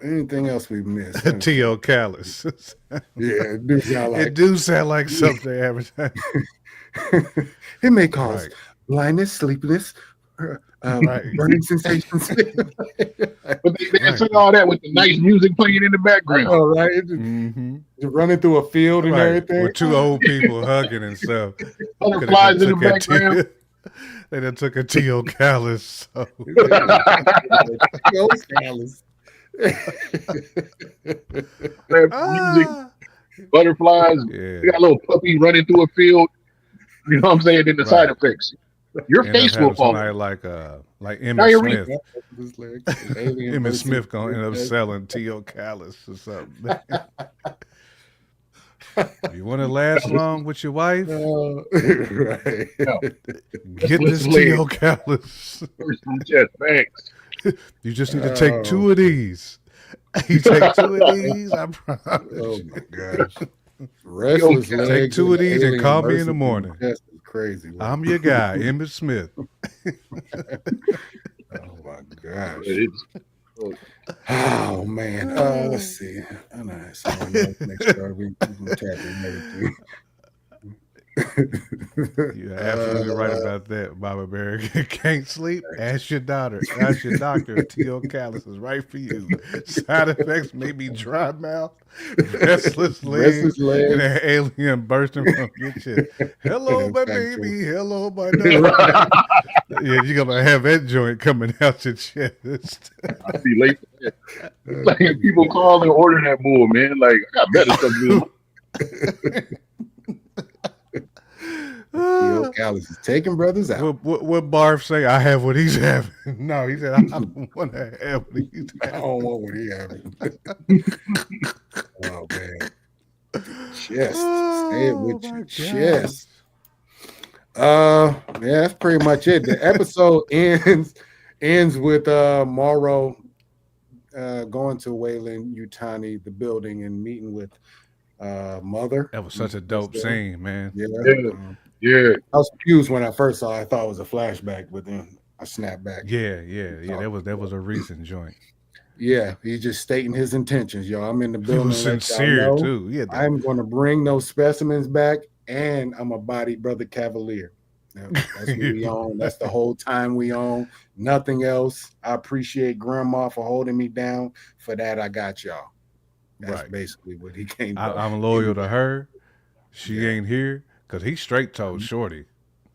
anything else we missed? T.O. Callis. Yeah, it do sound like It do sound like something advertising. it may cause Right. blindness, sleepiness, Right. burning sensations. But they say all that with the nice music playing in the background. All right, Mm-hmm. running through a field and Right. everything. With two old people hugging and stuff. Butterflies in the background. They done took a T.O. Callis. So. Music, butterflies. Yeah. We got a little puppy running through a field. You know what I'm saying? Then the side effects. Your End up face will having fall. somebody like Emmett Diarrhea. Smith. Emmett Smith gonna end up selling T.O. Callis or something. You want to last long with your wife? Right. Get this T.O. Callis. First from chest, thanks. You just need to take 2 of these. You take 2 of these, I promise. Oh my gosh. Restless legs. Take 2 of these and alien call me in versus the morning. That's crazy. I'm your guy, Emmett Smith. Oh my gosh. It's, Oh man. Let's see. I know. So make sure we can tap in everything. You're absolutely right about that, Baba Bear. Can't sleep? Ask your doctor. Ask your doctor. T.O. Callis is right for you. Side effects may be dry mouth, restless legs, and an alien bursting from your chest. Hello, my baby. Hello, my dog. Yeah, you're gonna have that joint coming out your chest. I be late for that. It's like people call and order that bull, man. Like, I got better stuff to do. T.O. Callis is taking brothers out. What Barf say? I have what he's having. No, he said I don't want to have what he's I having. don't want what he having. Oh man. Chest. Say it with your chest. Yeah, that's pretty much it. The episode ends with Morrow going to Wayland Yutani, the building, and meeting with Mother. That was such a dope scene, man. Yeah. Yeah. I was confused when I first saw it. I thought it was a flashback, but then I snapped back. Yeah. That was a recent joint. Yeah, he's just stating his intentions, y'all. I'm in the He building was to let y'all sincere know too. Yeah, I'm going to bring those specimens back, and I'm a body brother Cavalier. Yep, that's what we own. That's the whole time we own. Nothing else. I appreciate Grandma for holding me down. For that, I got y'all. That's right. basically what he came. I'm loyal to her. She Yeah. ain't here because he straight told Shorty.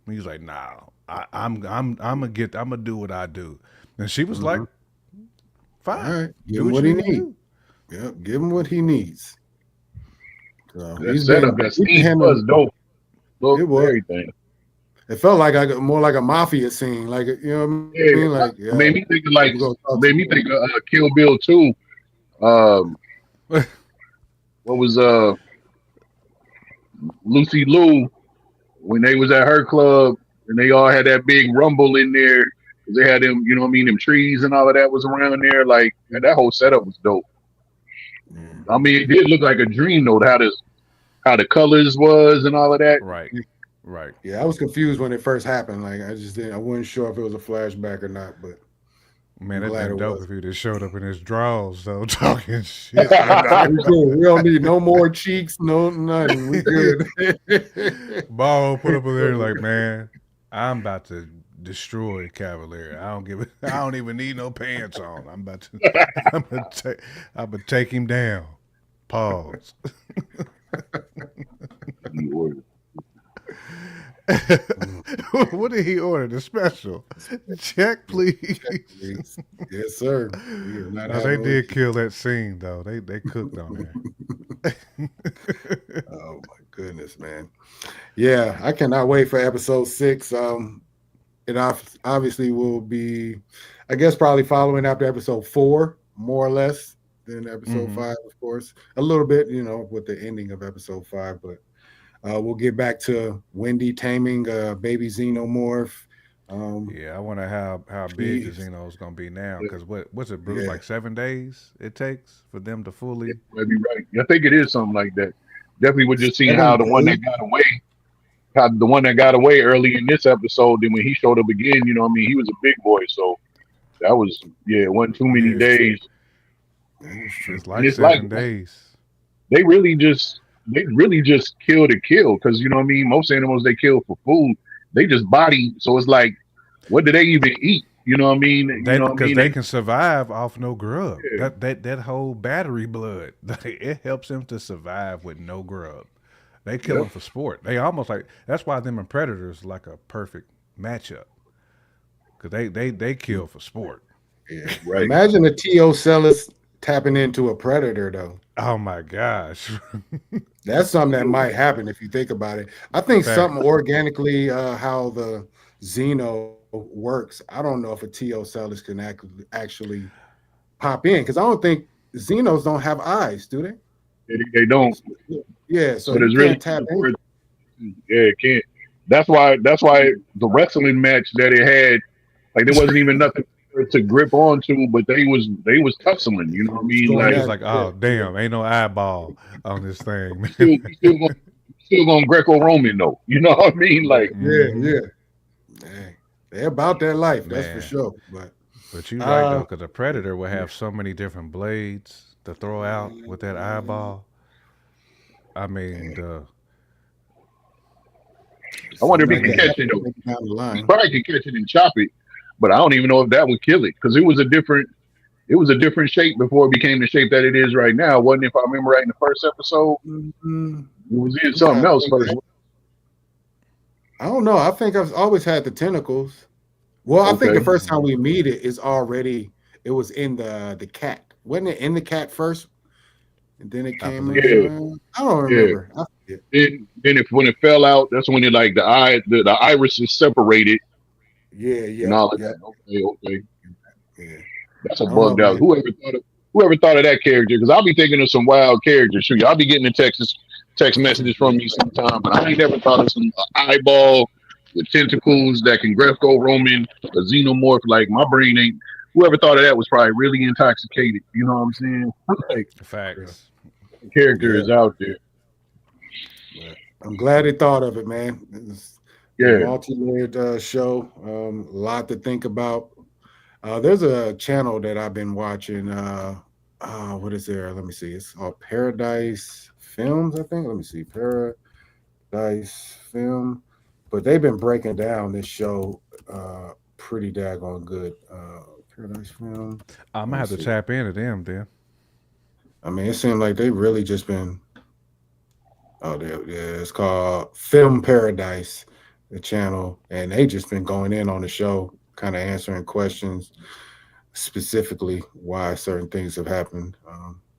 He's like, nah, I'm gonna do what I do, and she was like, Mhm. All fine, right, give do him what what you he need to needs. do. Yep, give him what he needs. So That setup, that he's been scene handling. was dope. Look, It was. everything. It felt like I got more like a mafia scene, like you know what I Yeah, mean? Like, it made me think of like, we gonna it talk made some me more. think of Kill Bill 2. Um, what was Lucy Liu when they was at her club and they all had that big rumble in there because they had them, you know what I mean, them trees and all of that was around there. Like that whole setup was dope. Yeah. I mean, it did look like a dream though. How the colors was and all of that. Right, right. Yeah, I was confused when it first happened. Like, I wasn't sure if it was a flashback or not, but Man, I'm it'd glad been it dope was. if he just showed up in his drawers though, talking shit. We don't need no more cheeks, no nothing. We good. Ball put up in there like, man, I'm about to destroy Cavalier. I don't give it. I don't even need no pants on. I'm about to. I'm gonna take him down. Pause. What did he order? The special. Check, please. Yes, sir. We are not No, they having did with kill that scene though. They cooked on that. Oh my goodness, man. Yeah, I cannot wait for episode 6. It obviously will be, I guess, probably following after episode 4, more or less, than episode Mhm. 5, of course. A little bit, with the ending of episode 5, but we'll get back to Wendy taming baby xenomorph. Yeah, I wonder how big the She, Xeno's gonna be now. Because what's it, Bruce? yeah, Like 7 days it takes for them to Yeah, fully. might be right. I think it is something like that. Definitely would just seeing 7 how the one days. that got away, how the one that got away early in this episode, then when he showed up again, you know what I mean, he was a big boy. So that was it wasn't too Yeah, many it's true. days. It's true. It's And like it's like 7 days. they really just kill to kill because you know what I mean, most animals they kill for food. They just body, so it's like, what do they even eat? You know what I mean? You They know what I because mean? they can survive off no grub. Yeah, That whole battery blood, it helps them to survive with no grub. They kill yep. them for sport. They almost like that's why them and predators like a perfect matchup because they kill for sport. Yeah. Right. Imagine a Teocellus tapping into a predator, though. Oh my gosh! That's something that might happen if you think about it. I think something Facts. organically, how the Xeno works. I don't know if a Teocellus can actually pop in because I don't think Xenos don't have eyes, do they? They don't. Yeah, So so he there's really can't tap in. yeah, it can't. That's why the wrestling match that it had, like there wasn't even nothing to grip onto, but they was tussling. You know what I It's mean? going He Like was at like, yeah, "Oh damn, ain't no eyeball on this thing, we man." still going Greco-Roman though. You know what I mean? Like yeah, Hmm. yeah. Hey, they're about that life, that's for Man, sure. But but you right though, uh, because a predator will have so many different blades to throw out with that eyeball. I mean, the I wonder if something he that can could catch it happen though. down the He line. probably could catch it and chop it, but I don't even know if that would kill it because it was a different shape before it became the shape that it is right now. Wasn't it, if I remember right in the first episode? Mhm. It was in I'm trying something to else think. first. I don't know. I think I've always had the tentacles. Well, I think the Okay. first time Mhm. we meet it is already it was in the cat. Wasn't it in the cat first? And then it I came believe Yeah, so. in. I don't yeah. remember. I forget. Then if when it fell out, that's when it like the iris is separated Yeah, and yep, all of yep. that. Okay. Yeah. That's a I don't know, bugged out. man. Whoever thought of that character? Because I'll be thinking of some wild characters. Shoot, y'all be getting the text messages from me sometime, but I ain't never thought of some eyeball with tentacles that can Greco Roman, a xenomorph. Like my brain ain't. Whoever thought of that was probably really intoxicated. You know what I'm saying? Like Yeah. Facts. the character Yeah. is out there. But I'm glad they thought of it, man. It's a Yeah, multi-layered show. A lot to think about. There's a channel that I've been watching. What is there? Let me see. It's called Paradise Films, I think. Let me see. Paradise Film. But they've been breaking down this show pretty daggone good. Paradise Film. I'm Let gonna me have to see. tap into them then. I mean, it seemed like they really just been. Oh, yeah, it's called Film Paradise, the channel, and they just been going in on the show, kind of answering questions, specifically why certain things have happened.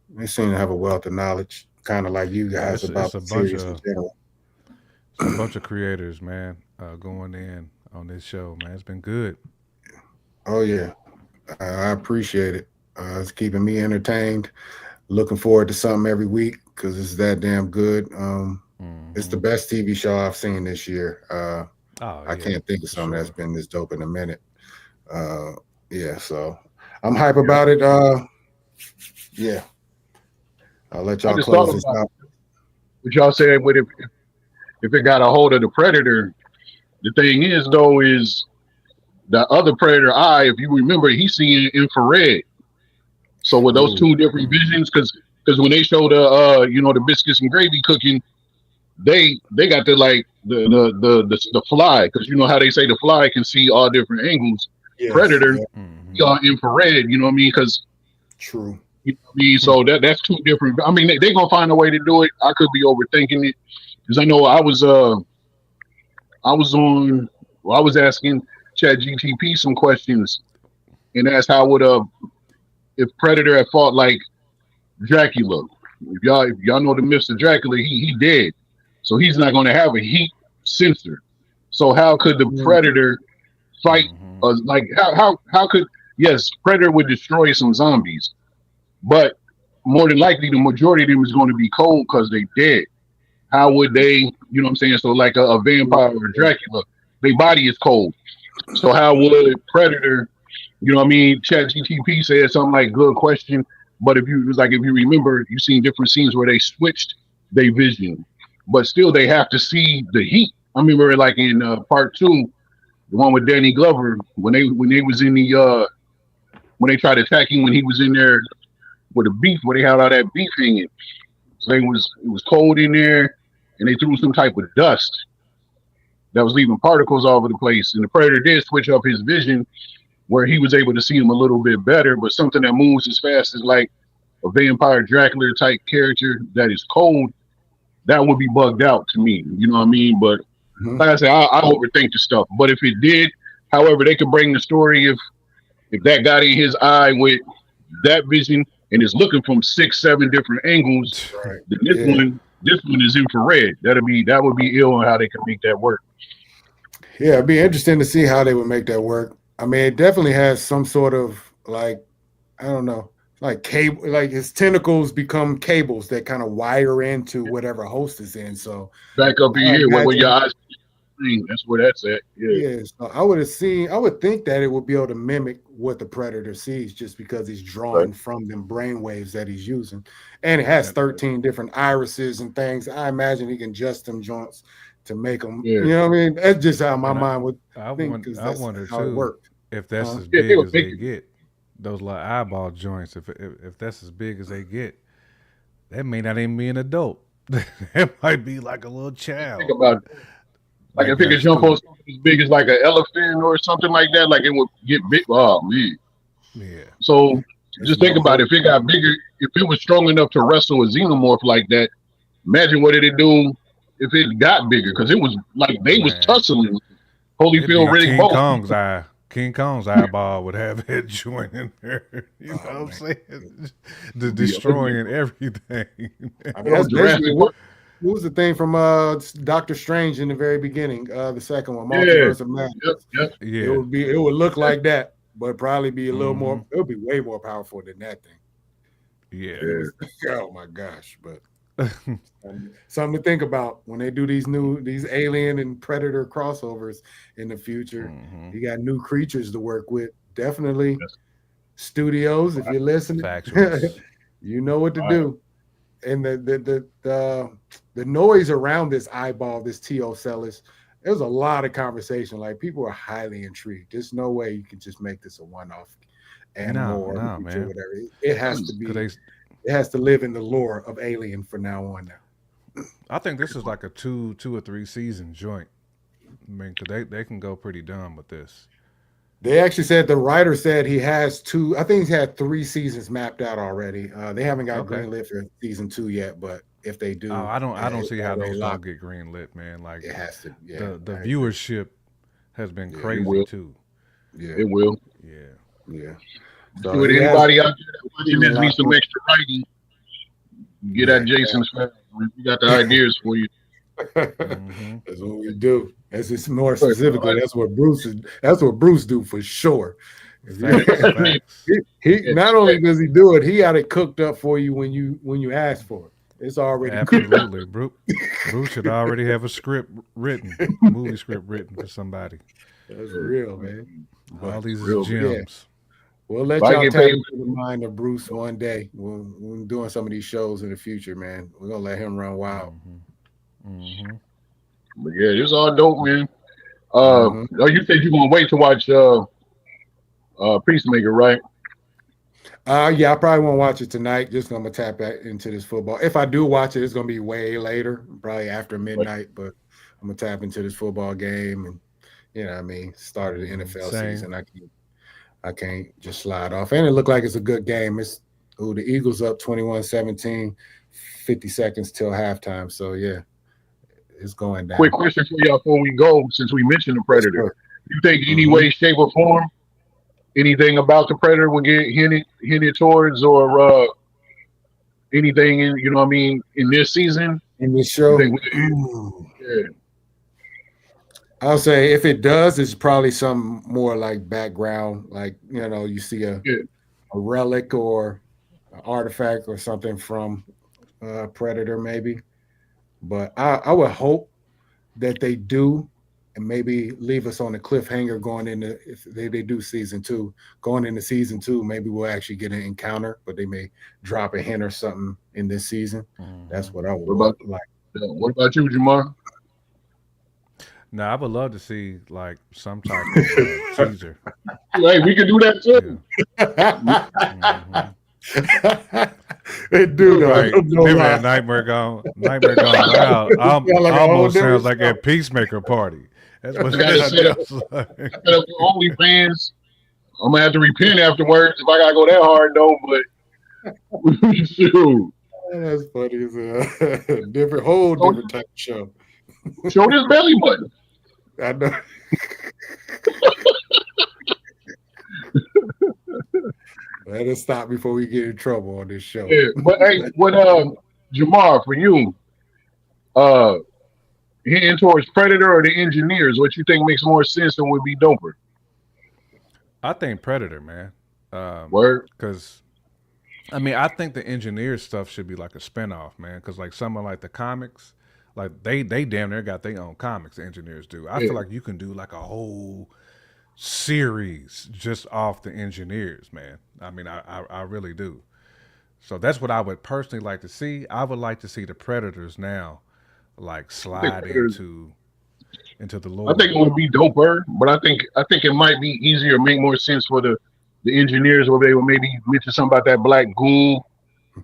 They seem to have a wealth of knowledge, kind of like you guys It's about a the bunch series in of general. creators, man, going in on this show, man. It's been good. Oh yeah, I appreciate it. It's keeping me entertained. Looking forward to something every week because it's that damn good. It's the Hmm. best TV show I've seen this year. Oh I yeah, can't think of for something that's sure. been this dope in a minute. Yeah, so I'm hype about it. Yeah, I'll let I y'all just thought close this about out. what y'all said. But if it got a hold of the predator, the thing is though is the other predator eye. If you remember, he's seeing infrared. So with those True. two different visions, because when they show the the biscuits and gravy cooking, they got the like the fly, because you know how they say the fly can see all different angles. Yes. Predator Yeah. see Hmm. all infrared. You know what I mean? Because True. you know what I mean. So that's two different. I mean, they gonna find a way to do it. I could be overthinking it because I know I was on well, I was asking Chat GTP some questions and asked how would if Predator had fought like Dracula. If y'all know the myths of Dracula, he dead, so he's not going to have a heat sensor. So how could the Mm, Predator fight? Hmm. Like how could yes, Predator would destroy some zombies, but more than likely the majority of them is going to be cold because they dead. How would they? You know what I'm saying? So like a vampire or Dracula, their body is cold. So how would Predator? You know what I mean? Chat GTP said something like good question. But if you remember, you've seen different scenes where they switched their vision, but still they have to see the heat. I remember like in part two, the one with Danny Glover, when they was in the when they tried attacking when he was in there with the beef, where they had all that beef hanging. So it was cold in there, and they threw some type of dust that was leaving particles all over the place. And the Predator did switch up his vision where he was able to see him a little bit better, but something that moves as fast as like a vampire Dracula type character that is cold, that would be bugged out to me. You know what I mean? But mhm. like I said, I overthink the stuff. But if it did, however, they could bring the story if that got in his eye with that vision and is looking from 6, 7 different angles, Right. then Yeah. this one is infrared. That would be ill on how they can make that work. Yeah. It'd be interesting to see how they would make that work. I mean, it definitely has some sort of like, I don't know, like cable, like his tentacles become cables that kind of wire into whatever host is in. So Back up in I here where your imagine. eyes screen, that's where that's at. Yeah. Yes, I would think that it would be able to mimic what the predator sees just because he's Right. drawing from them brain waves that he's using. And it has And 13 different irises and things. I imagine he can adjust them joints to make them, Yeah. you know what I mean? That's just how my and mind would think because I that's wonder how it too worked. if that's Huh? as Yeah, they big would as make they it. get. Those like eyeball joints, if that's as big as they get, that may not even be an adult. That might be like a little Think child. about it. Like Like if it could that's jump cool. on something as big as like an elephant or something like that, like it would get big. Oh man. Yeah. So It's just think no about hope. it. If it got bigger, if it was strong enough to wrestle a xenomorph like that, imagine what it'd do if it got bigger. Because it was like they was Man, tussling. it'd Holyfield, be Riddick King both. Kong's eye. King Kong's eyeball would have that joint in there. You know what Oh I'm man. saying? The It'd be ugly. destroying everything. I mean, Well, that's basically Jurassic Park. what was the thing from Doctor Strange in the very beginning, the second one, Yeah. Multiverse of Yep. Madness. Yep. Yeah. It would look like that, but probably be a little Hmm. more, it would be way more powerful than that thing. Yeah. If it Yeah. was oh my gosh, but something to think about when they do these alien and predator crossovers in the future. Hmm. You got new creatures to work with. Definitely That's studios, if you're listening, Factuals. you know what to right. do. And the noise around this eyeball, this T.O. Celis, There was a lot of conversation. Like people are highly intrigued. There's no way you can just make this a one-off animal or No, feature, man. whatever. It has to be. Because It has to live in the lore of Alien for now on. Now, I think this is like a two or three season joint. I mean, cause they can go pretty dumb with this. they actually said the writer said he has two. I think he's had 3 seasons mapped out already. They haven't got Okay. greenlit for season 2 yet, but if they do, Oh, I don't it's see how already those don't locked. get green lit, man. Like It has to. Yeah, the I agree. viewership has been Yeah, It crazy will. too. Yeah, It will. Yeah. yeah. So So he has anybody out there that watching season this needs locked some in. extra writing, get Yeah, at Jason's family. We got the ideas for you. Mm-hmm. that's what we do. As it's more Right. specifically, that's what Bruce is. That's what Bruce do for sure. If you- Facts, facts. he not only does he do it, he got it cooked up for you when you ask for it. It's already cooked. Absolutely. Bruce should already have a script written, movie script written for somebody. That's real, man. All But these real, is gems. we'll let If I y'all get tap paid- into the mind of Bruce one day. When we're doing some of these shows in the future, man. We're gonna let him run wild. Mm-hmm. But yeah, this all dope, man. Mhm. Oh, you said you're gonna wait to watch Peacemaker, right? Yeah, I probably won't watch it tonight. Just gonna tap back into this football. If I do watch it, it's gonna be way later, probably after midnight. But I'm gonna tap into this football game, and you know, what I mean, start of the NFL Same. season. I can't just slide off. And it looked like it's a good game. It's the Eagles up 21-17, 50 seconds till halftime. So yeah, it's going down. Quick question for y'all before we go, since we mentioned the Predator. Sure. You think any Mhm. way, shape, or form, anything about the Predator will get hinted towards, or anything in, you know what I mean, in this season? In this show, You think yeah. I'll say if it does, it's probably some more like background, like you see a Yeah. relic or an artifact or something from Predator, maybe. But I would hope that they do, and maybe leave us on a cliffhanger going into if they do season 2. Going into season 2, maybe we'll actually get an encounter, but they may drop a hint or something in this season. That's what I would What about- like. What about you, Jamar? Now I would love to see like some type of teaser. Hey, we can do that too. Yeah. Mhm. They do though. Right. No Remember lie. that Nightmare Gone Wild. Sound like a whole Almost different sounds like show. a Peacemaker party. That's what I gotta it say that. sounds like. Set up for OnlyFans. I'm gonna have to repent afterwards if I gotta go that hard though. But shoot, That's funny as a whole different type of show. show this belly button. I know. Let us stop before we get in trouble on this show. Yeah, but hey, what Jamar, for you, hitting towards Predator or the Engineers, what you think makes more sense and would be doper? I think Predator, man. Word. Because I mean, I think the engineer stuff should be like a spinoff, man. Because like some of like the comics, like they damn near got their own comics. The engineers do. I Yeah. feel like you can do like a whole series just off the engineers, man. I mean, I really do. So that's what I would personally like to see. I would like to see the Predators now, like slide Predators- into the I lore. think it would be doper, but I think it might be easier, make more sense for the Engineers, where they would maybe mention something about that black ghoul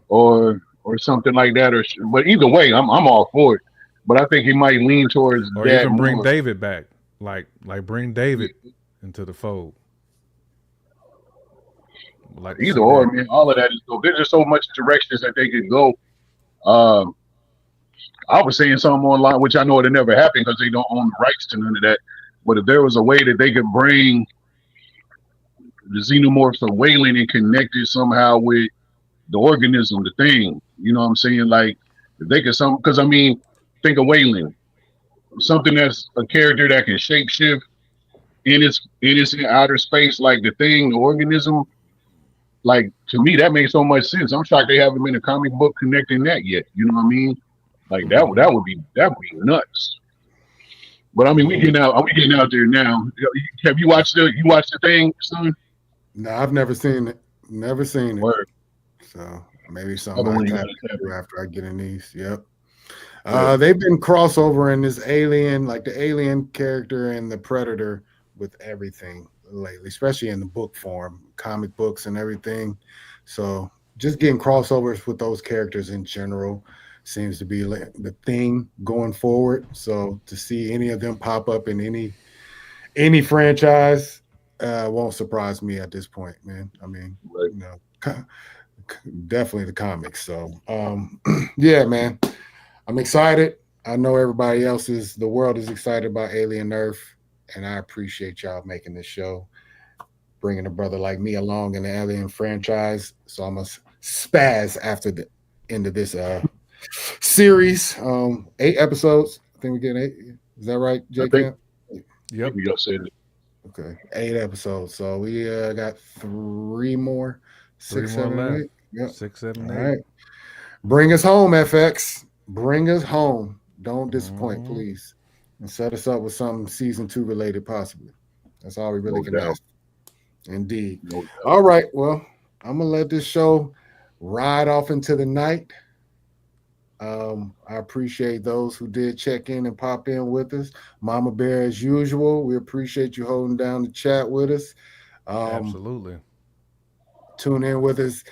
or something like that. But either way, I'm all for it. But I think he might lean towards Or that even bring more. David back, like bring David into the fold. Like to Either see or, that. man, all of that is dope. There's just so much directions that they could go. I was saying something online, which I know it'll never happen because they don't own the rights to none of that. But if there was a way that they could bring the xenomorphs of Wayland and connect it somehow with the organism, the thing, you know what I'm saying? Like, if they could because I mean, think of Wayland, something that's a character that can shapeshift in its in outer space, like the thing, the organism. Like, to me, that makes so much sense. I'm shocked they haven't been a comic book connecting that yet. You know what I mean? Like that would be nuts. But I mean, we getting out there now. Have you watched the thing, son? No, I've never seen it. Never seen it. Word. So maybe Other something one I you tap gotta tap into after I get in these. Yep. They've been crossover in this Alien, like the Alien character and the Predator, with everything lately, especially in the book form, comic books and everything. So just getting crossovers with those characters in general seems to be the thing going forward. So to see any of them pop up in any franchise won't surprise me at this point, man. I mean, Right. you know, definitely the comics. So yeah, man, I'm excited. I know everybody else is, the world is excited about Alien Earth, and I appreciate y'all making this show, bringing a brother like me along in the Alien franchise. So I'm gonna spaz after the end of this series. 8 episodes. I think we get 8. Is that right, J Camp? Yep. We got said it. Okay, 8 episodes. So we got 3 more, 6, 3 more 7, left. 8. Yep. 6, 7, All 8. right. Bring us home, FX. Bring us home. Don't disappoint, please. And set us up with something season 2 related, possibly. That's all we really No can doubt. ask. Indeed. No doubt. All right. Well, I'm gonna let this show ride off into the night. I appreciate those who did check in and pop in with us. Mama Bear, as usual, we appreciate you holding down the chat with us. Absolutely. Tune in with us.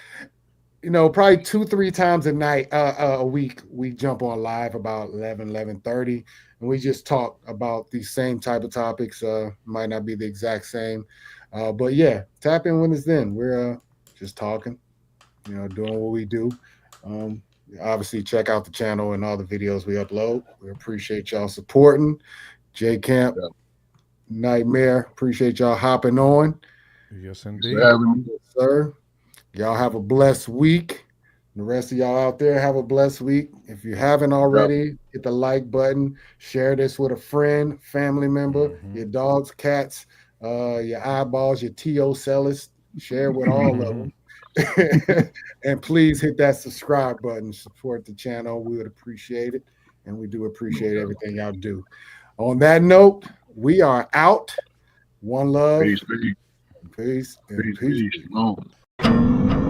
You know, probably 2-3 times a week. We jump on live about 11:30, and we just talk about these same type of topics. Might not be the exact same, but yeah, tap in with us then. We're just talking, you know, doing what we do. Obviously, check out the channel and all the videos we upload. We appreciate y'all supporting. J Camp, Yeah. Nightmare, appreciate y'all hopping on. Yes, Thanks for indeed. having me. Yes, sir. Y'all have a blessed week. The rest of y'all out there have a blessed week. If you haven't already, hit the like button. Share this with a friend, family member, your dogs, cats, your eyeballs, your T.O. sellers. Share with all of them. And please hit that subscribe button. Support the channel. We would appreciate it. And we do appreciate everything y'all do. On that note, we are out. One love. Peace, peace, Peace. And peace, peace. peace. Shalom.